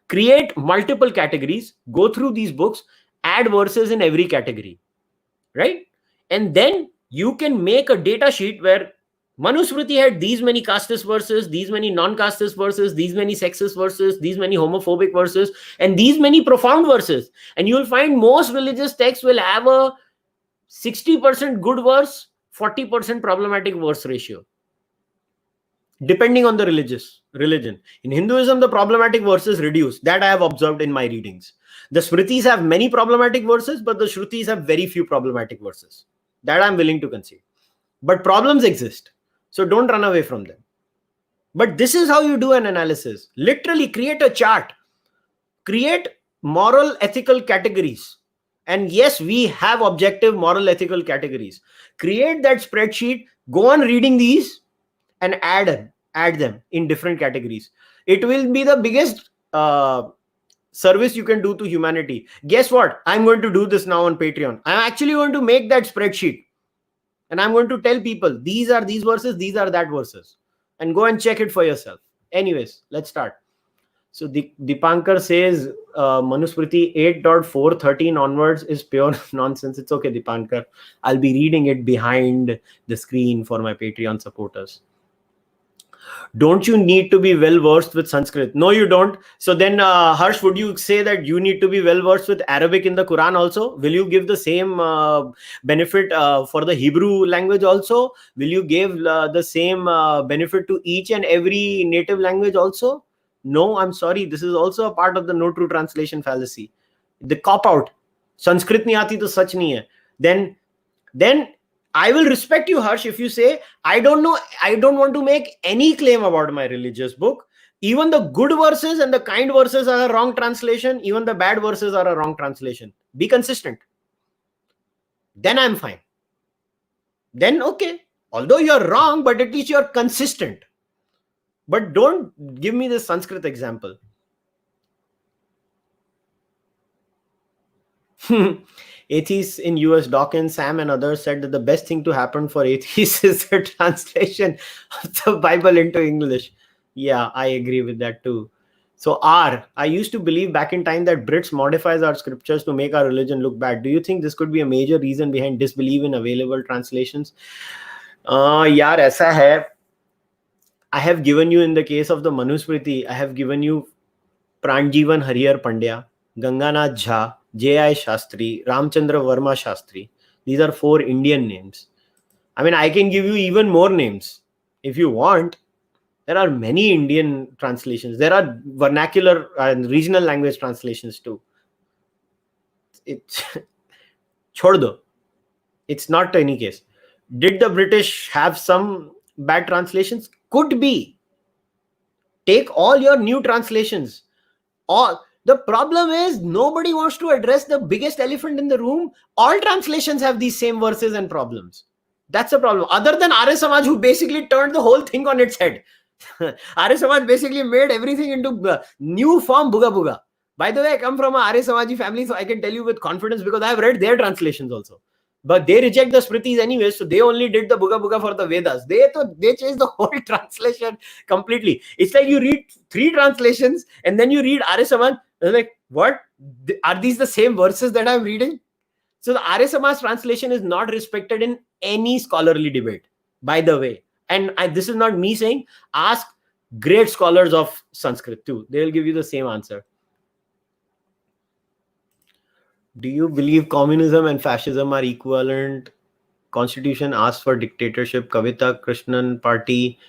Create multiple categories, go through these books, add verses in every category, right? And then you can make a data sheet where Manusmriti had these many casteist verses, these many non-casteist verses, these many sexist verses, these many homophobic verses, and these many profound verses. And you will find most religious texts will have a 60% good verse, 40% problematic verse ratio, depending on the religion. In Hinduism, the problematic verses reduce. That I have observed in my readings. The Smritis have many problematic verses, but the Shrutis have very few problematic verses. That I'm willing to concede. But problems exist. So don't run away from them. But this is how you do an analysis. Literally create a chart. Create moral, ethical categories. And yes, we have objective moral, ethical categories. Create that spreadsheet. Go on reading these and add them in different categories. It will be the biggest service you can do to humanity. Guess what? I'm going to do this now on Patreon. I'm actually going to make that spreadsheet. And I'm going to tell people, these are these verses, these are that verses. And go and check it for yourself. Anyways, let's start. So Dipankar says, Manusmriti 8.413 onwards is pure nonsense. It's okay, Dipankar. I'll be reading it behind the screen for my Patreon supporters. Don't you need to be well versed with Sanskrit? No, you don't. So then, Harsh, would you say that you need to be well versed with Arabic in the Quran also? Will you give the same benefit for the Hebrew language also? Will you give the same benefit to each and every native language also? No, I'm sorry. This is also a part of the no true translation fallacy. The cop out. Sanskrit nahi aati to sach nahi hai. Then I will respect you, Harsh, if you say, I don't know, I don't want to make any claim about my religious book. Even the good verses and the kind verses are a wrong translation. Even the bad verses are a wrong translation. Be consistent. Then I'm fine. Then, okay. Although you're wrong, but at least you're consistent. But don't give me this Sanskrit example. Atheists in US, Dawkins, Sam, and others said that the best thing to happen for atheists is the translation of the Bible into English. Yeah, I agree with that too. So I used to believe back in time that Brits modifies our scriptures to make our religion look bad. Do you think this could be a major reason behind disbelief in available translations? Yaar, aisa hai. I have given you, in the case of the Manusmriti, I have given you Pranjivan Harihar Pandya, Ganganath Jha, J.I. Shastri, Ramchandra Verma Shastri. These are 4 Indian names. I mean, I can give you even more names if you want. There are many Indian translations. There are vernacular and regional language translations too. It's chhod do. It's not any case. Did the British have some bad translations? Could be. Take all your new translations. All the problem is nobody wants to address the biggest elephant in the room. All translations have these same verses and problems. That's the problem. Other than Arya Samaj, who basically turned the whole thing on its head. Arya Samaj basically made everything into new form, buga buga. By the way, I come from an Arya Samaji family, so I can tell you with confidence because I have read their translations also. But they reject the Smritis anyway, so they only did the buga buga for the Vedas. They changed the whole translation completely. It's like you read 3 translations and then you read Arya Samaj. Like, what? Are these the same verses that I'm reading? So the Arya Samaj translation is not respected in any scholarly debate, by the way. And this is not me saying. Ask great scholars of Sanskrit too. They will give you the same answer. Do you believe communism and fascism are equivalent? Constitution asks for dictatorship. Kavita Krishnan party,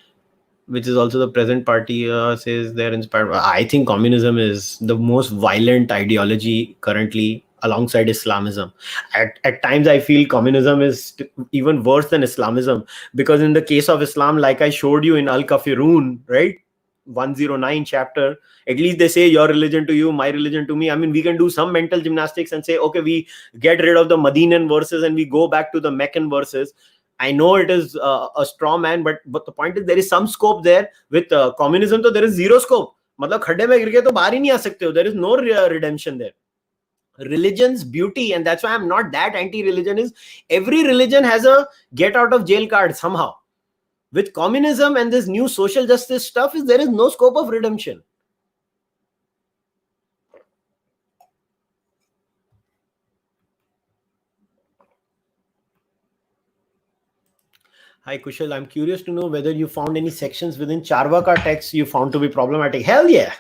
which is also the present party, says they're inspired. I think communism is the most violent ideology currently alongside Islamism. At times, I feel communism is even worse than Islamism, because in the case of Islam, like I showed you in Al-Kafirun, right? 109 chapter, at least they say your religion to you, my religion to me. I mean, we can do some mental gymnastics and say, okay, we get rid of the Medinan verses and we go back to the Meccan verses. I know it is a straw man, but the point is there is some scope there. With communism, so there is zero scope. मतलब खड्डे में गिर के तो बाहर ही नहीं आ सकते हो. There is no redemption there. Religion's beauty, and that's why I'm not that anti-religion, is every religion has a get out of jail card somehow. With communism and this new social justice stuff, there is no scope of redemption. Hi Kushal, I'm curious to know whether you found any sections within Cārvāka texts you found to be problematic. Hell yeah.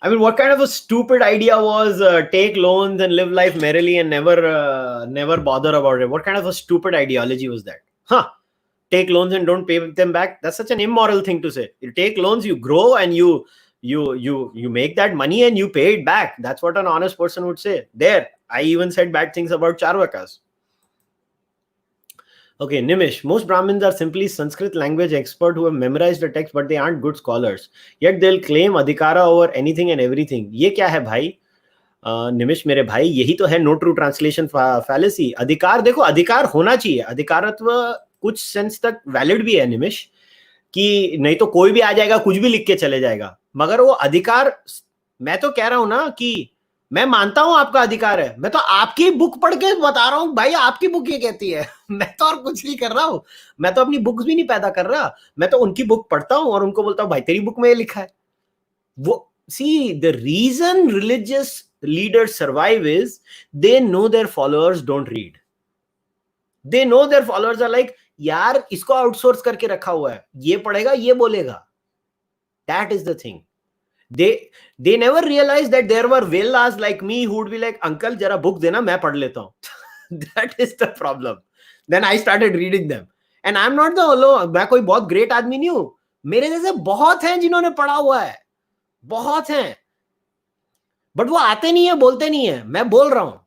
I mean, what kind of a stupid idea was take loans and live life merrily and never bother about it? What kind of a stupid ideology was that? Take loans and don't pay them back. That's such an immoral thing to say. You take loans, you grow, and you make that money and you pay it back. That's what an honest person would say. There, I even said bad things about Cārvākas. Okay, Nimish, most Brahmins are simply Sanskrit language expert who have memorized the text, but they aren't good scholars. Yet they'll claim adhikara over anything and everything. ये क्या है भाई? निमिश मेरे भाई, यही तो है no true translation fallacy. अधिकार देखो, अधिकार होना चाहिए. अधिकारत्व कुछ सेंस तक वैलिड भी है निमिश, कि नहीं तो कोई भी आ जाएगा कुछ भी लिख के चले जाएगा. मगर वो अधिकार, मैं तो कह रहा हूं ना कि मैं मानता हूं आपका अधिकार है. मैं तो आपकी बुक पढ़ के बता रहा हूं भाई, आपकी बुक ये कहती है. मैं तो और कुछ नहीं कर रहा हूं. मैं तो अपनी बुक्स भी नहीं पैदा कर रहा. मैं तो उनकी बुक पढ़ता हूं और उनको बोलता हूं भाई तेरी बुक में ये लिखा है. वो see, the reason religious leaders survive is they know their followers don't read. They know their followers are like, यार इसको आउटसोर्स करके रखा हुआ है, ये पढ़ेगा ये बोलेगा. That is the thing. They never realized that there were vellas like me who would be like, uncle जरा book देना मैं पढ़ लेता हूँ. That is the problem. Then I started reading them. And I'm not the alone. मैं कोई बहुत great आदमी नहीं हूँ. मेरे जैसे बहुत हैं जिन्होंने पढ़ा हुआ है, बहुत हैं. But वो आते नहीं है, बोलते नहीं है. मैं बोल रहा हूँ.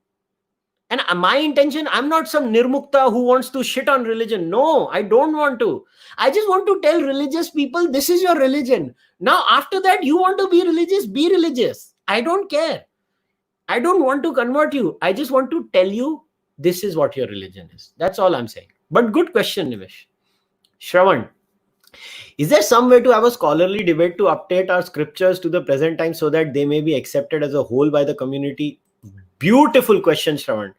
And my intention, I'm not some nirmukta who wants to shit on religion. No, I don't want to. I just want to tell religious people, this is your religion. Now, after that, you want to be religious. I don't care. I don't want to convert you. I just want to tell you, this is what your religion is. That's all I'm saying. But good question, Nimish. Shravan, is there some way to have a scholarly debate to update our scriptures to the present time so that they may be accepted as a whole by the community? Beautiful question, Shravan.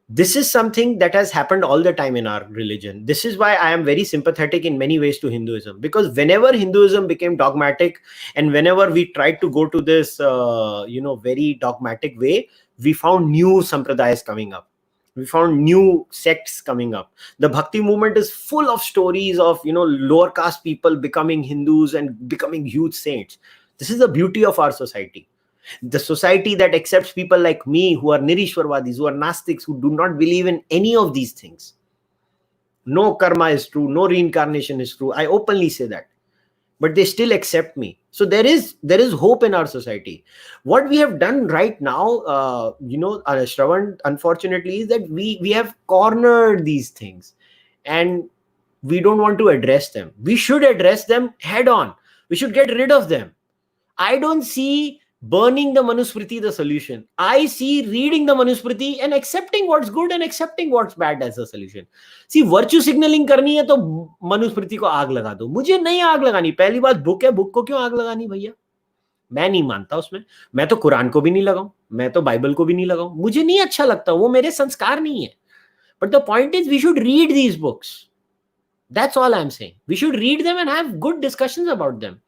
This is something that has happened all the time in our religion. This is why I am very sympathetic in many ways to Hinduism, because whenever Hinduism became dogmatic and whenever we tried to go to this, very dogmatic way, we found new sampradayas coming up. We found new sects coming up. The Bhakti movement is full of stories of, lower caste people becoming Hindus and becoming huge saints. This is the beauty of our society. The society that accepts people like me, who are Nirishwarvadis, who are Nastics, who do not believe in any of these things. No karma is true, no reincarnation is true. I openly say that. But they still accept me. So there is hope in our society. What we have done right now, Shravan, unfortunately, is that we have cornered these things and we don't want to address them. We should address them head on. We should get rid of them. I don't see burning the Manusmriti the solution. I see reading the Manusmriti and accepting what's good and accepting what's bad as a solution. See, virtue signaling करनी है तो मनुस्मृति को आग लगा दो. मुझे नहीं आग लगानी. पहली बात बुक है, बुक को क्यों आग लगानी भैया? मैं नहीं मानता उसमें. मैं तो कुरान को भी नहीं लगाऊं, मैं तो बाइबल को भी नहीं लगाऊं. मुझे नहीं अच्छा लगता, वो मेरे संस्कार नहीं है. But the point is, we should read these books. That's all I'm saying. We should read them and have good discussions about them.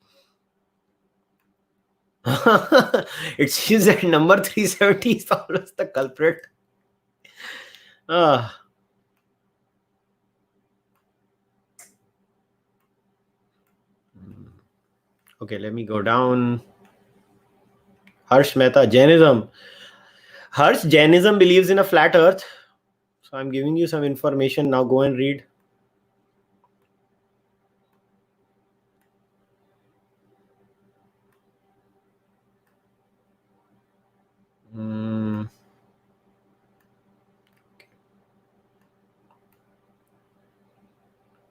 It seems that number 370 is always the culprit. Okay, let me go down. Harsh Mehta, Jainism. Harsh, Jainism believes in a flat earth. So I'm giving you some information. Now go and read.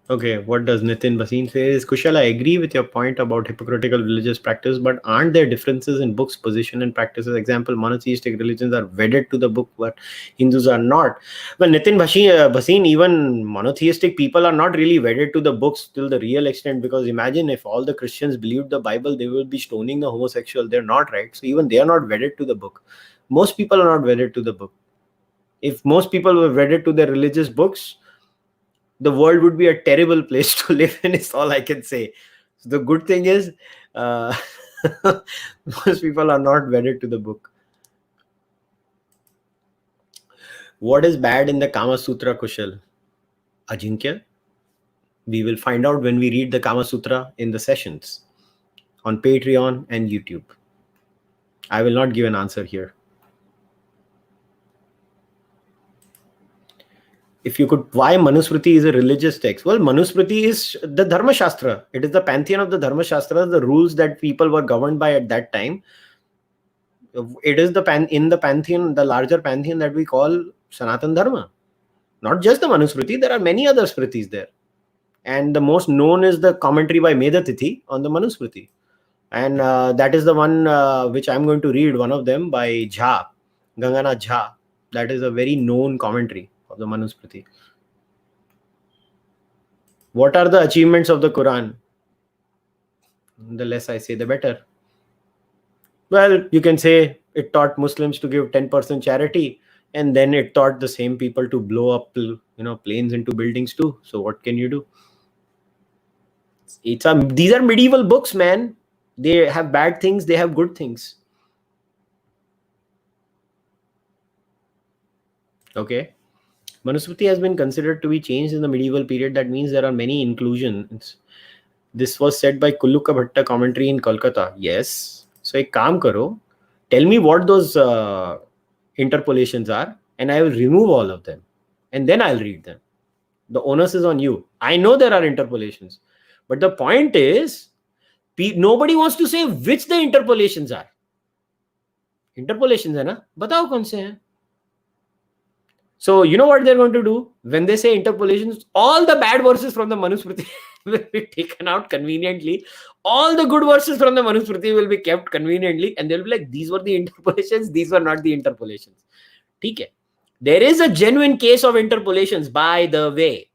Okay, what does Nitin Bhasin say? Kushal, I agree with your point about hypocritical religious practice, but aren't there differences in books, position, and practices? Example, monotheistic religions are wedded to the book, but Hindus are not. Well, Nitin Bhasin, even monotheistic people are not really wedded to the books till the real extent, because imagine if all the Christians believed the Bible, they will be stoning the homosexual. They're not, right? So even they are not wedded to the book. Most people are not wedded to the book. If most people were wedded to their religious books, the world would be a terrible place to live in, is all I can say. So the good thing is, most people are not wedded to the book. What is bad in the Kama Sutra, Kushal? Ajinkya? We will find out when we read the Kama Sutra in the sessions on Patreon and YouTube. I will not give an answer here. If you could, why Manusmriti is a religious text? Well, Manusmriti is the Dharma Shastra. It is the pantheon of the Dharma Shastra, the rules that people were governed by at that time. It is in the pantheon, the larger pantheon that we call Sanatan Dharma. Not just the Manusmriti, there are many other Smritis there. And the most known is the commentary by Medatithi on the Manusmriti. And that is the one which I'm going to read, one of them by Jha, Ganganath Jha. That is a very known commentary of the Manusmriti. What are the achievements of the Quran? The less I say, the better. Well, you can say it taught Muslims to give 10% charity, and then it taught the same people to blow up, planes into buildings too. So what can you do? These are medieval books, man. They have bad things, they have good things. Okay. Manusmriti has been considered to be changed in the medieval period. That means there are many inclusions. This was said by Kulluka Bhatta commentary in Kolkata. Yes. So ek kaam karo. Tell me what those interpolations are, and I will remove all of them. And then I'll read them. The onus is on you. I know there are interpolations. But the point is, nobody wants to say which the interpolations are. Interpolations hai na? Batao kaun se hain? So you know what they're going to do? When they say interpolations, all the bad verses from the Manusmriti will be taken out conveniently. All the good verses from the Manusmriti will be kept conveniently. And they'll be like, these were the interpolations, these were not the interpolations. Okay. There is a genuine case of interpolations, by the way.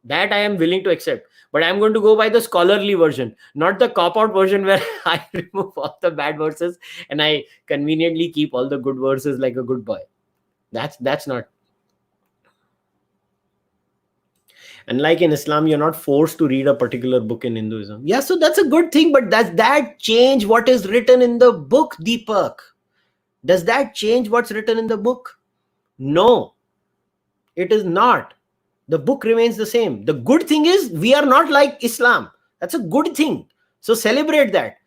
That I am willing to accept. But I'm going to go by the scholarly version, not the cop-out version where I remove all the bad verses and I conveniently keep all the good verses like a good boy. That's not. And like in Islam, you're not forced to read a particular book in Hinduism. Yeah, so that's a good thing, but does that change what is written in the book, Deepak? Does that change what's written in the book? No, it is not. The book remains the same. The good thing is we are not like Islam. That's a good thing. So celebrate that.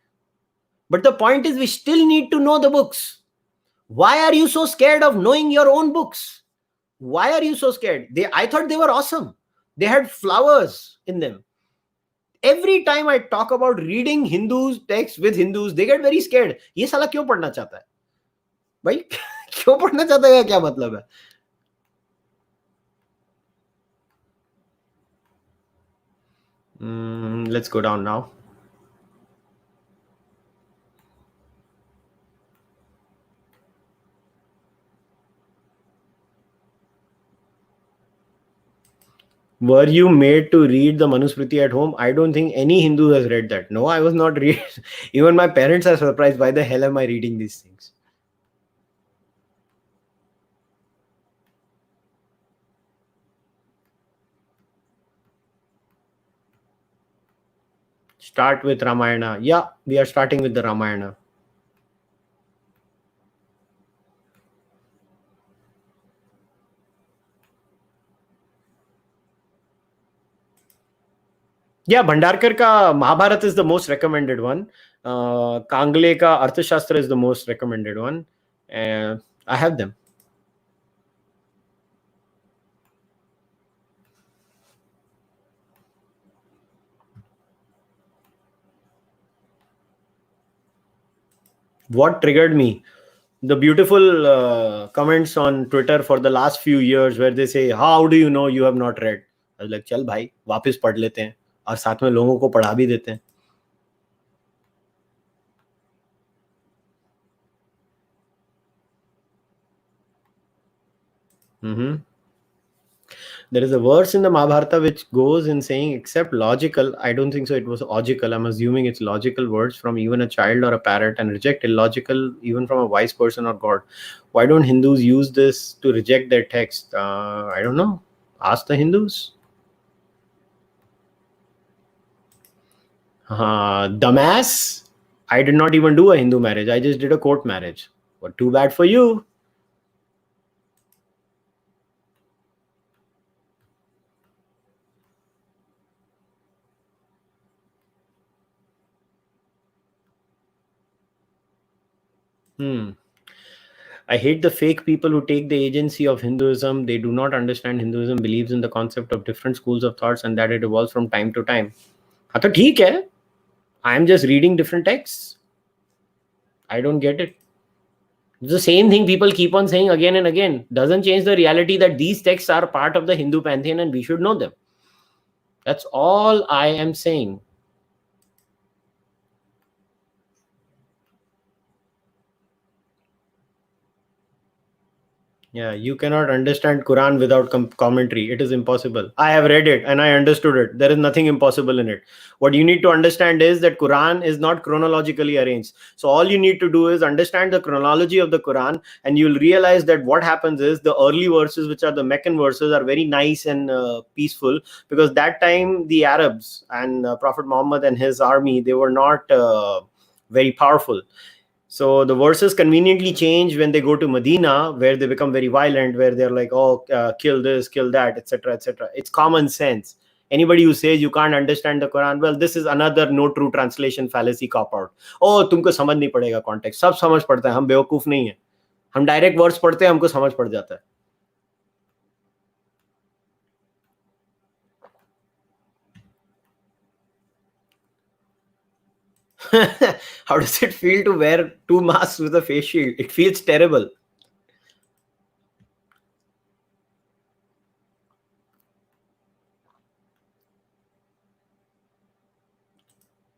But the point is we still need to know the books. Why are you so scared of knowing your own books? Why are you so scared? I thought they were awesome. They had flowers in them. Every time I talk about reading Hindus text with Hindus, they get very scared. ये साला क्यों पढ़ना चाहता है? भाई क्यों पढ़ना चाहता है? क्या मतलब है? Let's go down now. Were you made to read the Manusmriti at home? I don't think any Hindu has read that. No, I was not reading. Even my parents are surprised. Why the hell am I reading these things? Start with Ramayana. Yeah, we are starting with the Ramayana. Yeah, Bhandarkar ka Mahabharat is the most recommended one. Kangle ka Arthashastra is the most recommended one. I have them. What triggered me? The beautiful comments on Twitter for the last few years where they say, how do you know you have not read? I was like, चल भाई वापस पढ़ लेते हैं और साथ में लोगों को पढ़ा भी देते हैं. There is a verse in the Mahabharata which goes in saying, except logical, I don't think so, it was logical. I'm assuming it's logical words from even a child or a parrot, and reject illogical even from a wise person or God. Why don't Hindus use this to reject their text? I don't know. Ask the Hindus. Dumbass. I did not even do a Hindu marriage. I just did a court marriage. But too bad for you. I hate the fake people who take the agency of Hinduism. They do not understand Hinduism believes in the concept of different schools of thoughts and that it evolves from time to time. हाँ तो ठीक है. I am just reading different texts. I don't get it. It's the same thing people keep on saying again and again. Doesn't change the reality that these texts are part of the Hindu pantheon and we should know them. That's all I am saying. Yeah, you cannot understand Quran without commentary. It is impossible. I have read it and I understood it. There is nothing impossible in it. What you need to understand is that Quran is not chronologically arranged. So all you need to do is understand the chronology of the Quran, and you'll realize that what happens is the early verses, which are the Meccan verses, are very nice and peaceful, because that time the Arabs and Prophet Muhammad and his army, they were not very powerful. So the verses conveniently change when they go to Medina, where they become very violent, where they're like, oh, kill this, kill that, etc., etc. It's common sense. Anybody who says you can't understand the Quran, well, this is another no true translation fallacy cop out. Oh, तुमको समझ नहीं पड़ेगा context. सब समझ पड़ता है. हम बेवकूफ नहीं है. हम डायरेक्ट वर्ड्स पढ़ते हैं, हमको समझ पड़ जाता है. How does it feel to wear two masks with a face shield? It feels terrible.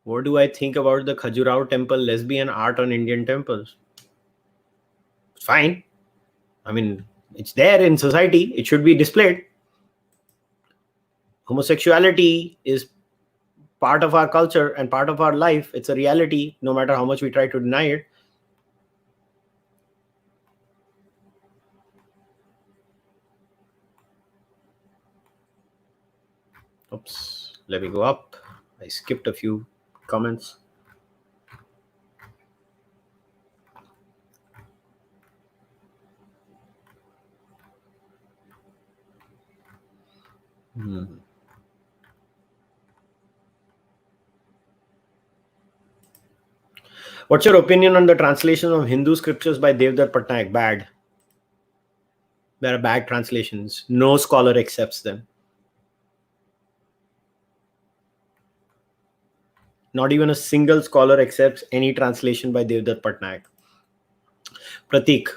What do I think about the Khajuraho temple lesbian art on Indian temples? It's fine. I mean, it's there in society. It should be displayed. Homosexuality is part of our culture and part of our life. It's a reality, no matter how much we try to deny it. Oops, let me go up. I skipped a few comments. What's your opinion on the translation of Hindu scriptures by Devdutt Patnaik? Bad. There are bad translations. No scholar accepts them. Not even a single scholar accepts any translation by Devdutt Patnaik. Pratik,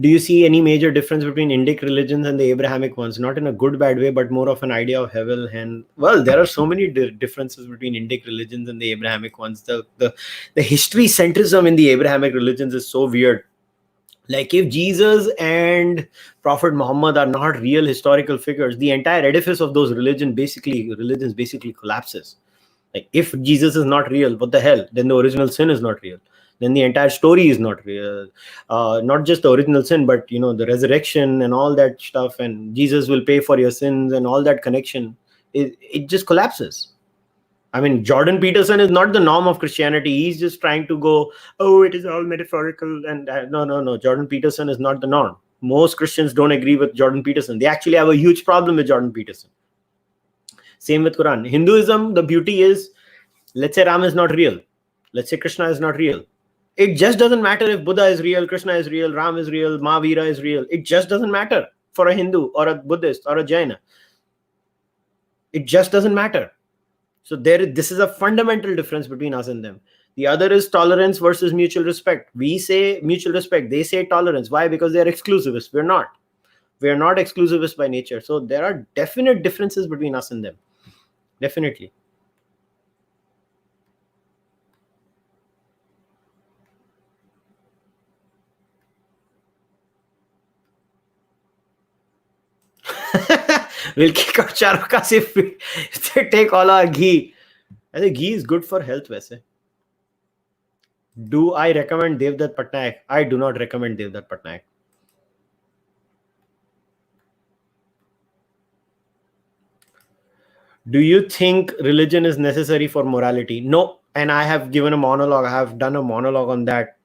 do you see any major difference between Indic religions and the Abrahamic ones? Not in a good, bad way, but more of an idea of heaven. And well, there are so many differences between Indic religions and the Abrahamic ones. The history centrism in the Abrahamic religions is so weird. Like, if Jesus and Prophet Muhammad are not real historical figures, the entire edifice of those religions basically collapses. Like, if Jesus is not real, what the hell? Then the original sin is not real. Then the entire story is not real. Not just the original sin, but the resurrection and all that stuff, and Jesus will pay for your sins and all that connection. It just collapses. I mean, Jordan Peterson is not the norm of Christianity. He's just trying to go, oh, it is all metaphorical. And no. Jordan Peterson is not the norm. Most Christians don't agree with Jordan Peterson. They actually have a huge problem with Jordan Peterson. Same with Quran. Hinduism, the beauty is, let's say Ram is not real. Let's say Krishna is not real. It just doesn't matter if Buddha is real, Krishna is real, Ram is real, Mahavira is real. It just doesn't matter for a Hindu or a Buddhist or a Jaina. It just doesn't matter. So this is a fundamental difference between us and them. The other is tolerance versus mutual respect. We say mutual respect. They say tolerance. Why? Because they are exclusivists. We're not. We are not exclusivists by nature. So there are definite differences between us and them. Definitely. We'll kick out Cārvāka if they take all our ghee. I think ghee is good for health. वैसे. Do I recommend Devdutt Patnaik? I do not recommend Devdutt Patnaik. Do you think religion is necessary for morality? No. And I have given a monologue. I have done a monologue on that.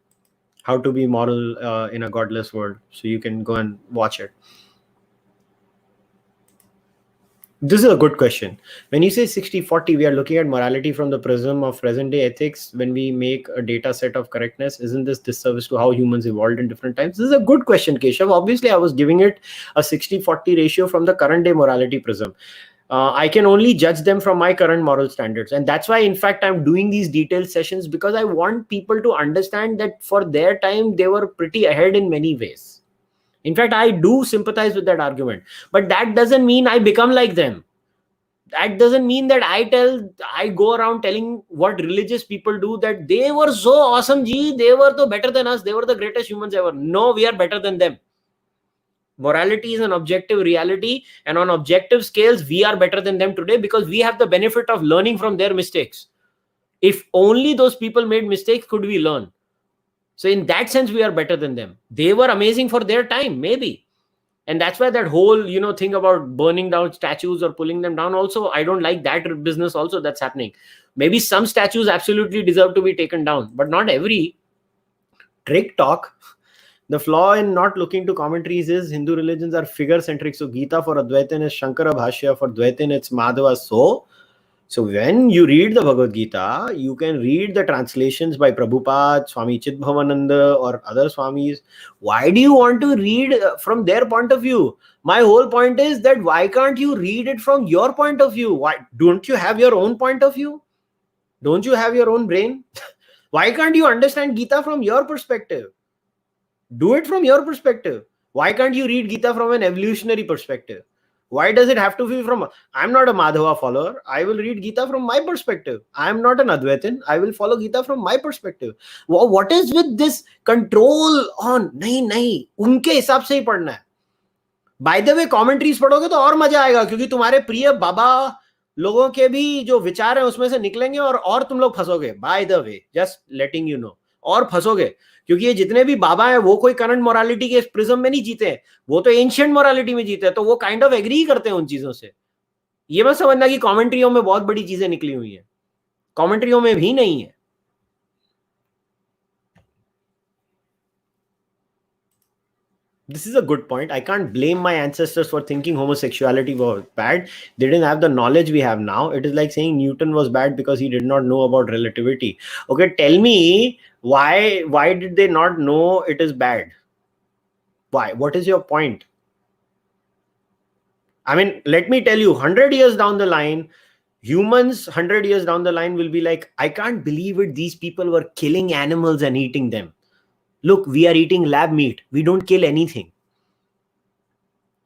How to be moral in a godless world. So you can go and watch it. This is a good question. When you say 60-40, we are looking at morality from the prism of present-day ethics. When we make a data set of correctness, isn't this disservice to how humans evolved in different times? This is a good question, Keshav. Obviously, I was giving it a 60-40 ratio from the current-day morality prism. I can only judge them from my current moral standards. And that's why, in fact, I'm doing these detailed sessions, because I want people to understand that for their time, they were pretty ahead in many ways. In fact, I do sympathize with that argument, but that doesn't mean I become like them. That doesn't mean that I go around telling what religious people do, that they were so awesome, they were so better than us, they were the greatest humans ever. No, we are better than them. Morality is an objective reality, and on objective scales, we are better than them today because we have the benefit of learning from their mistakes. If only those people made mistakes, could we learn? So in that sense, we are better than them. They were amazing for their time, maybe. And that's why that whole, thing about burning down statues or pulling them down also, I don't like that business also that's happening. Maybe some statues absolutely deserve to be taken down, but not every. Trick talk. The flaw in not looking to commentaries is Hindu religions are figure-centric. So Gita for Advaitin is Shankara Bhashya, for Dvaitin it's Madhava. So when you read the Bhagavad Gita, you can read the translations by Prabhupada, Swami Chidbhavananda, or other Swamis. Why do you want to read from their point of view? My whole point is that why can't you read it from your point of view? Why don't you have your own point of view? Don't you have your own brain? Why can't you understand Gita from your perspective? Do it from your perspective. Why can't you read Gita from an evolutionary perspective? Why does it have to be from... I'm not a Madhava follower. I will read Gita from my perspective. I'm not an Advaitin. I will follow Gita from my perspective. What is with this control on... Nahi, unke hisab se hi padhna hai. Bye the way commentaries पढ़ोगे तो और मजा आएगा, क्योंकि तुम्हारे प्रिय बाबा लोगों के भी जो विचार है उसमें से निकलेंगे, और तुम लोग फंसोगे। By the way, just letting you know, और फंसोगे, क्योंकि ये जितने भी बाबा हैं वो कोई करंट मोरालिटी के प्रिज्म में नहीं जीते हैं, वो तो एंशिएंट मोरालिटी में जीते हैं, तो वो काइंड ऑफ एग्री करते हैं उन चीजों से। ये मत समझना कि कमेंट्रियों में बहुत बड़ी चीजें निकली हुई है, कमेंट्रियों में भी नहीं है। This is a good point. I can't blame my ancestors for thinking homosexuality was bad. They didn't have the knowledge we have now. It is like saying Newton was bad because he did not know about relativity. Okay, tell me why did they not know it is bad? Why? What is your point? I mean, let me tell you, 100 years down the line, humans 100 years down the line will be like, I can't believe it. These people were killing animals and eating them. Look, we are eating lab meat. We don't kill anything.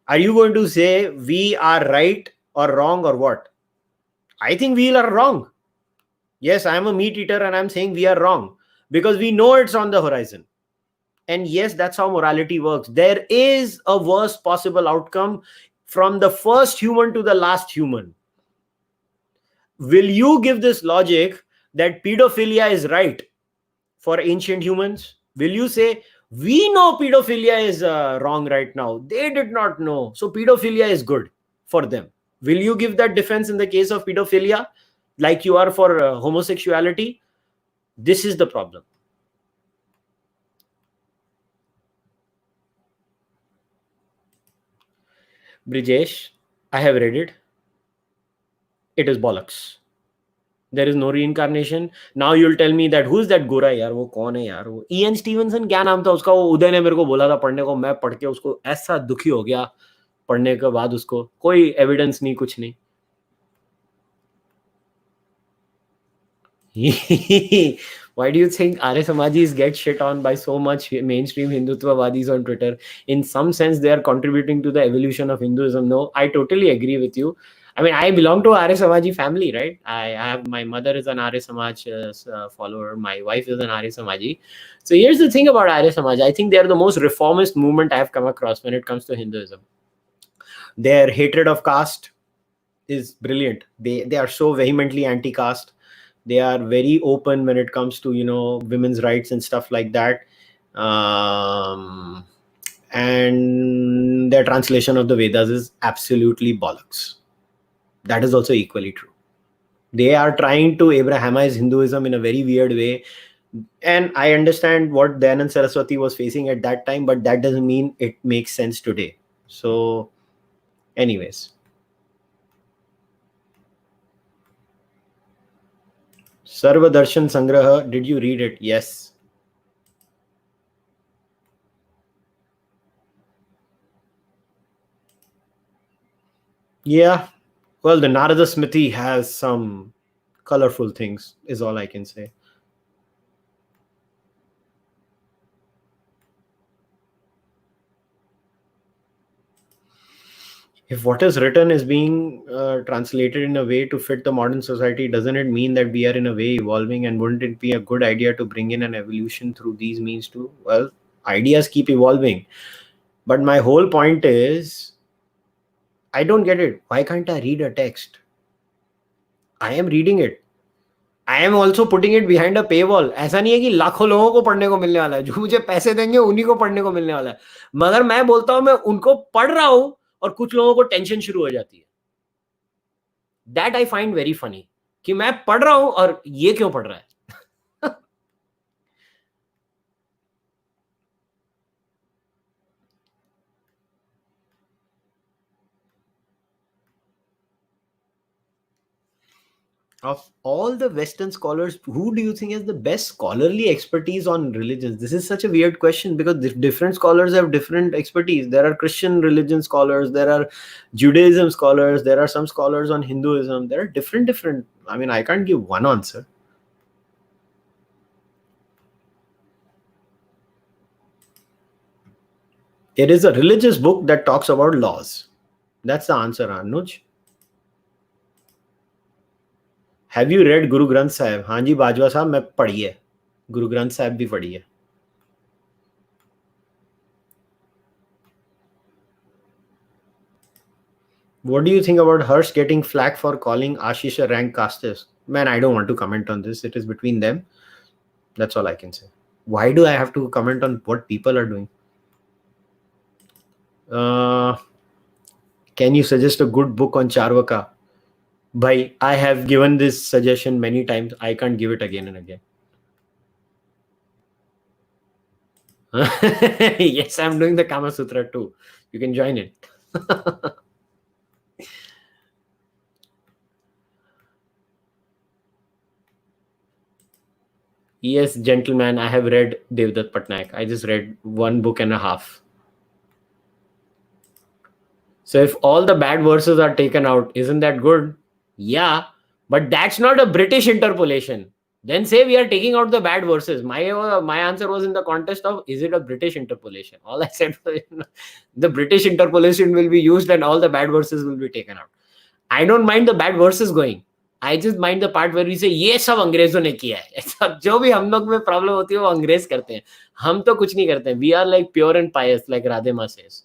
Are you going to say we are right or wrong or what? I think we are wrong. Yes, I am a meat eater and I'm saying we are wrong because we know it's on the horizon. And yes, that's how morality works. There is a worst possible outcome from the first human to the last human. Will you give this logic that pedophilia is right for ancient humans? Will you say, we know pedophilia is wrong right now? They did not know. So pedophilia is good for them. Will you give that defense in the case of pedophilia like you are for homosexuality? This is the problem. Brijesh, I have read it. It is bollocks. There is no reincarnation. Now you'll tell me that who's that Gora यार, वो कौन है यार, वो Ian Stevenson क्या नाम था उसका, वो उदय ने मेरे को बोला था पढ़ने को, मैं पढ़ के उसको ऐसा दुखी हो गया पढ़ने के बाद, उसको कोई एविडेंस नहीं, कुछ नहीं। Why do you think Arya Samajis get shit on by so much mainstream Hindutvavadis on Twitter? In some sense, they are contributing to the evolution of Hinduism. No, I totally agree with you. I mean, I belong to Arya Samaji family, right? I have, my mother is an Arya Samaj follower. My wife is an Arya Samaji. So here's the thing about Arya Samaj. I think they are the most reformist movement I have come across when it comes to Hinduism. Their hatred of caste is brilliant. They are so vehemently anti-caste. They are very open when it comes to, you know, women's rights and stuff like that. And their translation of the Vedas is absolutely bollocks. That is also equally true. They are trying to Abrahamize Hinduism in a very weird way. And I understand what Dayanand Saraswati was facing at that time, but that doesn't mean it makes sense today. So, anyways. Sarva Darshan Sangraha, did you read it? Yes. Yeah. Well, the Narada Smriti has some colorful things, is all I can say. If what is written is being translated in a way to fit the modern society, doesn't it mean that we are in a way evolving? And wouldn't it be a good idea to bring in an evolution through these means too? Well, ideas keep evolving. But my whole point is, I don't get it. Why can't I read a text? I am reading it. I am also putting it behind a paywall. ऐसा नहीं है कि लाखों लोगों को पढ़ने को मिलने वाला है, जो मुझे पैसे देंगे उन्हीं को पढ़ने को मिलने वाला है। मगर मैं बोलता हूं मैं उनको पढ़ रहा हूं और कुछ लोगों को टेंशन शुरू हो जाती है। That I find very funny कि मैं पढ़ रहा हूं और ये क्यों पढ़ रहा है। Of all the Western scholars, who do you think has the best scholarly expertise on religions? This is such a weird question because different scholars have different expertise. There are Christian religion scholars, there are Judaism scholars, there are some scholars on Hinduism. There are different. I mean, I can't give one answer. It is a religious book that talks about laws. That's the answer, Anuj. Have you read Guru Granth Sahib? हाँ जी बाजवा साहब, मैं पढ़ी है, गुरु ग्रंथ साहब भी पढ़ी है। What do you think about Harsh getting flack for calling Ashish a rank casteist? Man, I don't want to comment on this. It is between them. That's all I can say. Why do I have to comment on what people are doing? Can you suggest a good book on Cārvāka? Bhai, I have given this suggestion many times. I can't give it again and again. Yes, I'm doing the Kama Sutra too. You can join it. Yes, gentlemen, I have read Devdutt Patnaik. I just read 1.5 books. So if all the bad verses are taken out, isn't that good? Yeah, but that's not a British interpolation. Then say we are taking out the bad verses. My answer was in the context of, is it a British interpolation? All I said was, the British interpolation will be used and all the bad verses will be taken out. I don't mind the bad verses going. I just mind the part where we say ये सब अंग्रेजों ने किया है. जो भी हम लोग में प्रॉब्लम होती है वो अंग्रेज करते हैं. हम तो कुछ नहीं करते हैं. We are like pure and pious, like Radhema says.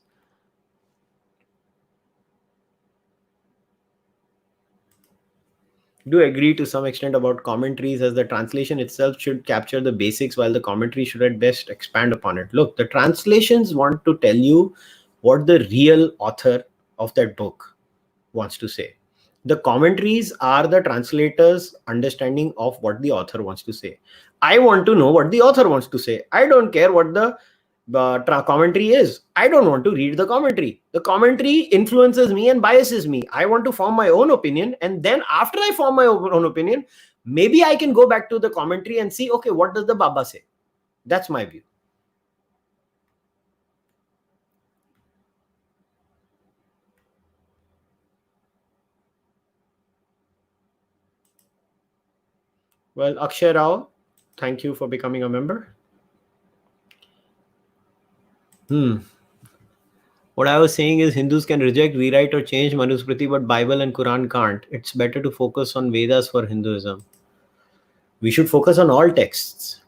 Do agree to some extent about commentaries, as the translation itself should capture the basics while the commentary should at best expand upon it. Look, the translations want to tell you what the real author of that book wants to say. The commentaries are the translator's understanding of what the author wants to say. I want to know what the author wants to say. I don't care what the commentary is. I don't want to read the commentary. The commentary influences me and biases me. I want to form my own opinion, and then after I form my own opinion, maybe I can go back to the commentary and see, okay, what does the Baba say? That's my view. Well, Akshay Rao, thank you for becoming a member. What I was saying is Hindus can reject, rewrite, or change Manusmriti, but Bible and Quran can't. It's better to focus on Vedas for Hinduism. We should focus on all texts.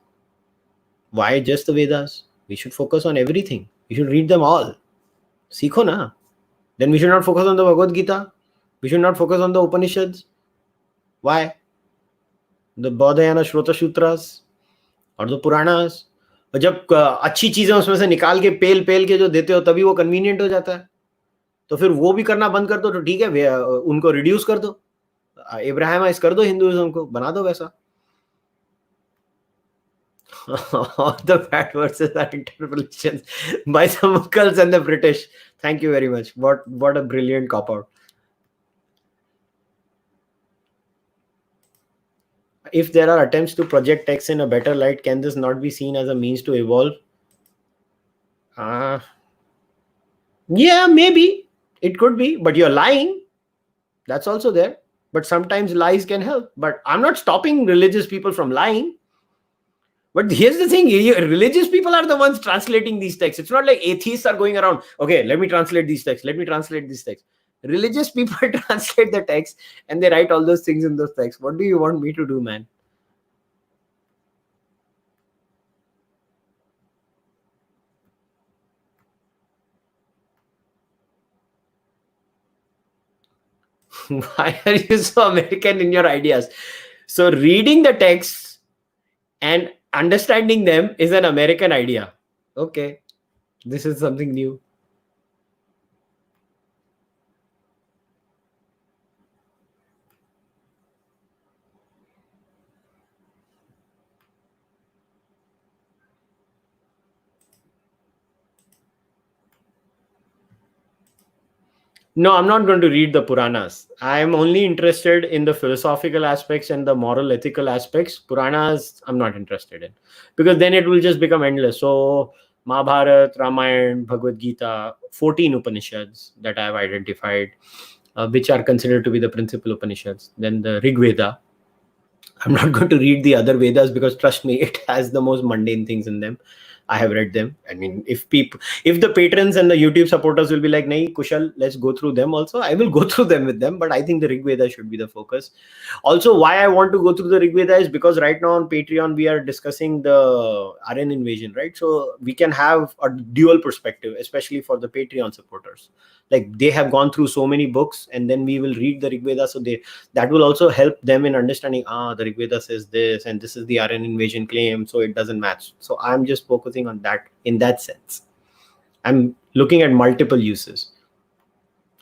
Why just the Vedas? We should focus on everything. We should read them all. Sikho na. Then we should not focus on the Bhagavad Gita. We should not focus on the Upanishads. Why? The Bodhayana Shrota Sutras और the Puranas. और जब अच्छी चीजें उसमें से निकाल के पेल के जो देते हो तभी वो कन्वीनियंट हो जाता है. तो फिर वो भी करना बंद कर दो तो ठीक है, उनको रिड्यूस कर दो, इब्राहिमाइज कर दो, हिंदुइज्म को बना दो वैसा. All the bad verses are interpolations by the Mughals and the British. Thank you very much. What a brilliant cop out. If there are attempts to project text in a better light, can this not be seen as a means to evolve? Yeah, maybe. It could be, but you're lying. That's also there. But sometimes lies can help. But I'm not stopping religious people from lying. But here's the thing, religious people are the ones translating these texts. It's not like atheists are going around, okay, let me translate these texts. Let me translate these texts. Religious people translate the text and they write all those things in those texts. What do you want me to do, man? Why are you so American in your ideas? So reading the texts and understanding them is an American idea. Okay, this is something new. No, I'm not going to read the Puranas. I'm only interested in the philosophical aspects and the moral, ethical aspects. Puranas, I'm not interested in, because then it will just become endless. So, Mahabharata, Ramayana, Bhagavad Gita, 14 Upanishads that I've identified, which are considered to be the principal Upanishads. Then the Rig Veda. I'm not going to read the other Vedas because, trust me, it has the most mundane things in them. I have read them. I mean, if the patrons and the YouTube supporters will be like, "Nahi, Kushal, let's go through them also," I will go through them with them. But I think the Rig Veda should be the focus. Also, why I want to go through the Rig Veda is because right now on Patreon we are discussing the Aryan invasion, right? So we can have a dual perspective, especially for the Patreon supporters. Like they have gone through so many books, and then we will read the Rig Veda, so that will also help them in understanding. The Rig Veda says this, and this is the Aryan invasion claim, so it doesn't match. So I'm just focusing on that in that sense. I'm looking at multiple uses.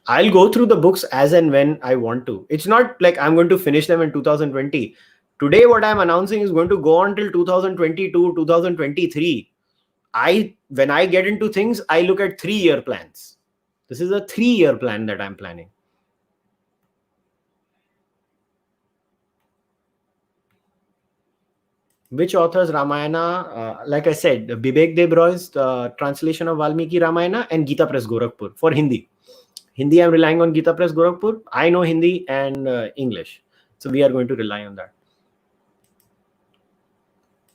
I'll go through the books as and when I want to. It's not like I'm going to finish them in 2020. Today, what I'm announcing is going to go on till 2022, 2023. When I get into things, I look at 3-year plans. This is a 3-year plan that I'm planning. Which author's Ramayana? Like I said, Bibek Debroy's translation of Valmiki Ramayana and Gita Press Gorakhpur for Hindi. Hindi, I'm relying on Gita Press Gorakhpur. I know Hindi and English. So we are going to rely on that.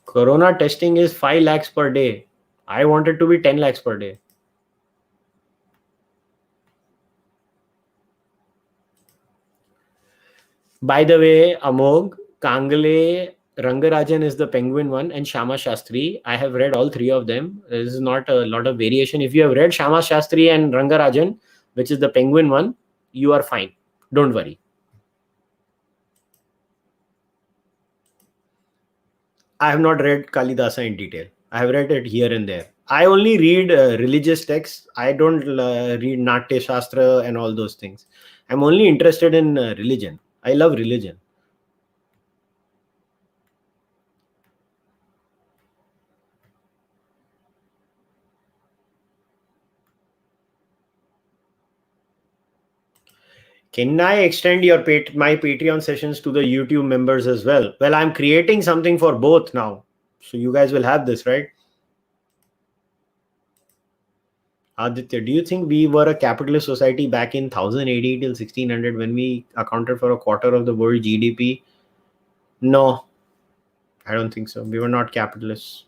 Corona testing is 5 lakhs per day. I want it to be 10 lakhs per day. By the way, Amog, Kangale, Rangarajan is the penguin one, and Shama Shastri. I have read all 3 of them. There is not a lot of variation. If you have read Shama Shastri and Rangarajan, which is the penguin one, you are fine. Don't worry. I have not read Kalidasa in detail. I have read it here and there. I only read religious texts. I don't read Natya Shastra and all those things. I'm only interested in religion. I love religion. Can I extend my Patreon sessions to the YouTube members as well? Well, I'm creating something for both now. So you guys will have this, right? Aditya, do you think we were a capitalist society back in 1080 till 1600 when we accounted for a quarter of the world GDP? No, I don't think so. We were not capitalists.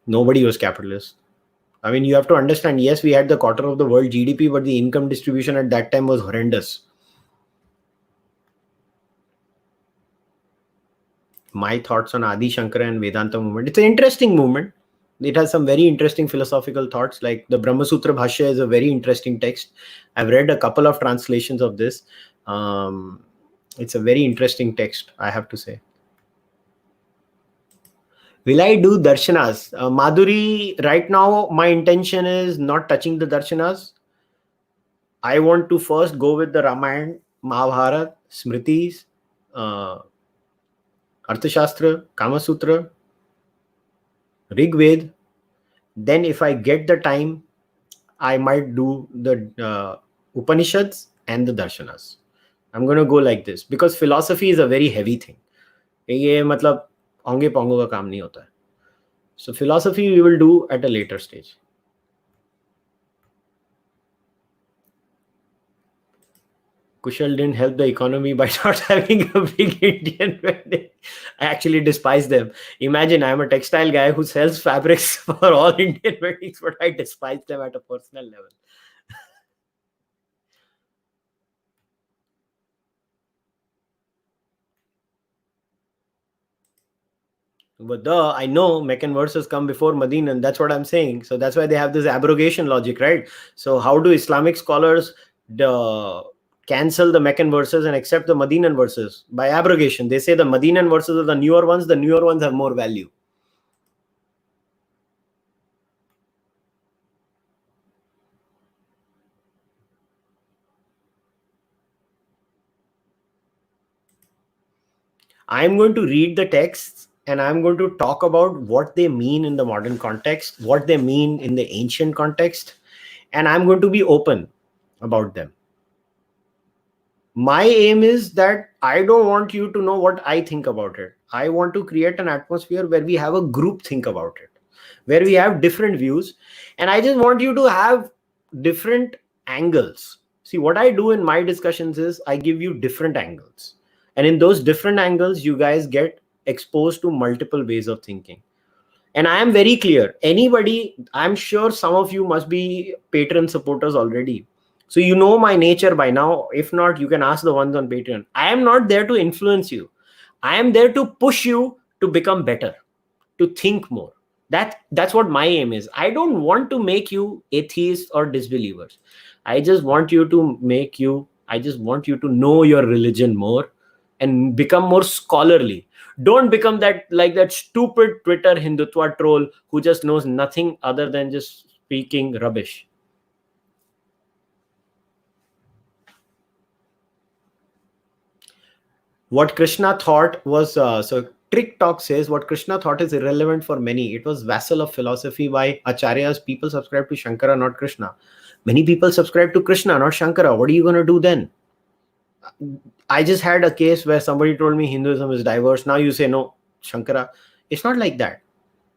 Nobody was capitalist. I mean, you have to understand, yes, we had the quarter of the world GDP, but the income distribution at that time was horrendous. My thoughts on Adi Shankara and Vedanta movement. It's an interesting movement. It has some very interesting philosophical thoughts. Like the Brahma Sutra Bhashya is a very interesting text. I've read a couple of translations of this. It's a very interesting text, I have to say. Will I do darshanas? Madhuri, right now, my intention is not touching the darshanas. I want to first go with the Ramayana, Mahabharata, Smritis, Arthashastra, Kama Sutra, Rig Ved. Then if I get the time, I might do the Upanishads and the Darshanas. I'm going to go like this because philosophy is a very heavy thing. ये मतलब होंगे Pongo का काम नहीं होता है. So philosophy we will do at a later stage. Kushal didn't help the economy by not having a big Indian wedding. I actually despise them. Imagine I'm a textile guy who sells fabrics for all Indian weddings, but I despise them at a personal level. But I know Meccan verses come before Medina, and that's what I'm saying. So that's why they have this abrogation logic, right? So how do Islamic scholars cancel the Meccan verses and accept the Medinan verses? By abrogation. They say the Medinan verses are the newer ones have more value. I'm going to read the texts and I'm going to talk about what they mean in the modern context, what they mean in the ancient context, and I'm going to be open about them. My aim is that I don't want you to know what I think about it. I want to create an atmosphere where we have a group think about it, where we have different views, and I just want you to have different angles. See, what I do in my discussions is I give you different angles. And in those different angles, you guys get exposed to multiple ways of thinking. And I am very clear. Anybody, I'm sure some of you must be Patreon supporters already. So you know my nature by now. If not, you can ask the ones on Patreon. I am not there to influence you. I am there to push you to become better, to think more. That's what my aim is. I don't want to make you atheists or disbelievers. I just want you to know your religion more and become more scholarly. Don't become that stupid Twitter Hindutva troll who just knows nothing other than just speaking rubbish. What Krishna thought was so Trick Talk says what Krishna thought is irrelevant for many. It was vassal of philosophy by acharyas. People subscribe to Shankara, not Krishna. Many people subscribe to Krishna, not Shankara. What are you going to do then? I just had a case where somebody told me Hinduism is diverse. Now you say no, Shankara. It's not like that.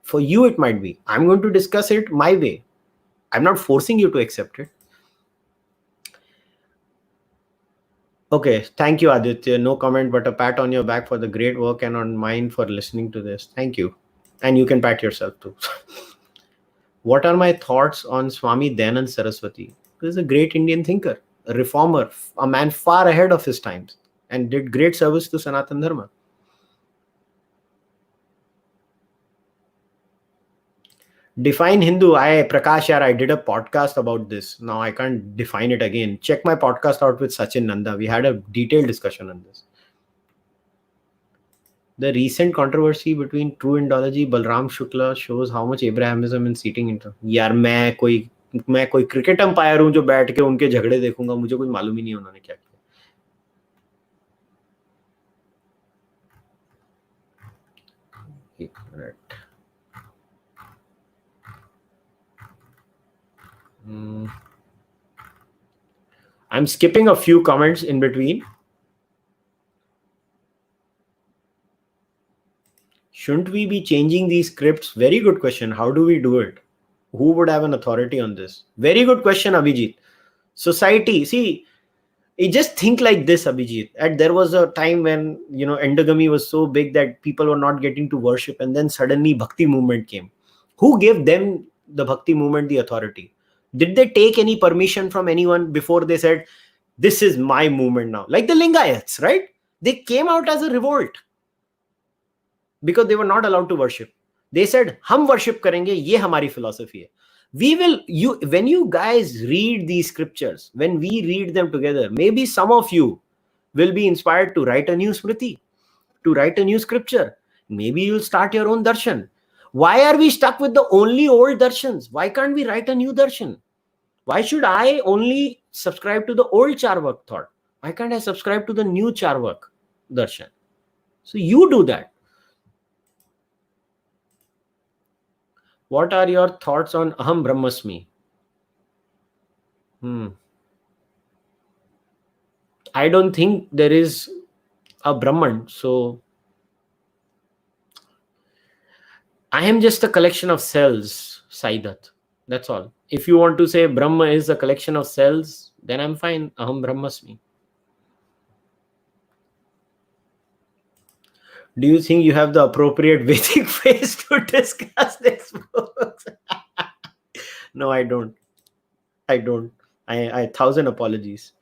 For you, it might be. I'm going to discuss it my way. I'm not forcing you to accept it. Okay, thank you, Aditya. No comment, but a pat on your back for the great work and on mine for listening to this. Thank you. And you can pat yourself too. What are my thoughts on Swami Dayanand Saraswati? He is a great Indian thinker, a reformer, a man far ahead of his times, and did great service to Sanatan Dharma. Define Hindu. Prakash, I did a podcast about this. Now I can't define it again. Check my podcast out with Sachin Nanda. We had a detailed discussion on this. The recent controversy between true Indology, Balram Shukla shows how much Abrahamism in seating into. यार मैं कोई cricket umpire हूं जो बैठ के उनके झगड़े देखूंगा. मुझे कुछ मालूम ही नहीं उन्होंने क्या किया. I'm skipping a few comments in between. Shouldn't we be changing these scripts? Very good question. How do we do it? Who would have an authority on this? Very good question, Abhijit. Society, see, you just think like this, Abhijit. There was a time when endogamy was so big that people were not getting to worship, and then suddenly Bhakti movement came. Who gave them, the Bhakti movement, the authority? Did they take any permission from anyone before they said, this is my movement now? Like the Lingayats, right? They came out as a revolt because they were not allowed to worship. They said, hum worship karenge, ye hamari philosophy hai. When you guys read these scriptures, when we read them together, maybe some of you will be inspired to write a new smriti, to write a new scripture. Maybe you'll start your own darshan. Why are we stuck with the only old darshans? Why can't we write a new darshan? Why should I only subscribe to the old Cārvāka thought? Why can't I subscribe to the new Cārvāka darshan? So you do that. What are your thoughts on Aham Brahmasmi? I don't think there is a Brahman. So I am just a collection of cells, Saidat. That's all. If you want to say Brahma is a collection of cells, then I'm fine. Aham Brahmasmi. Do you think you have the appropriate Vedic face to discuss this book? No, I don't. I 1,000 apologies.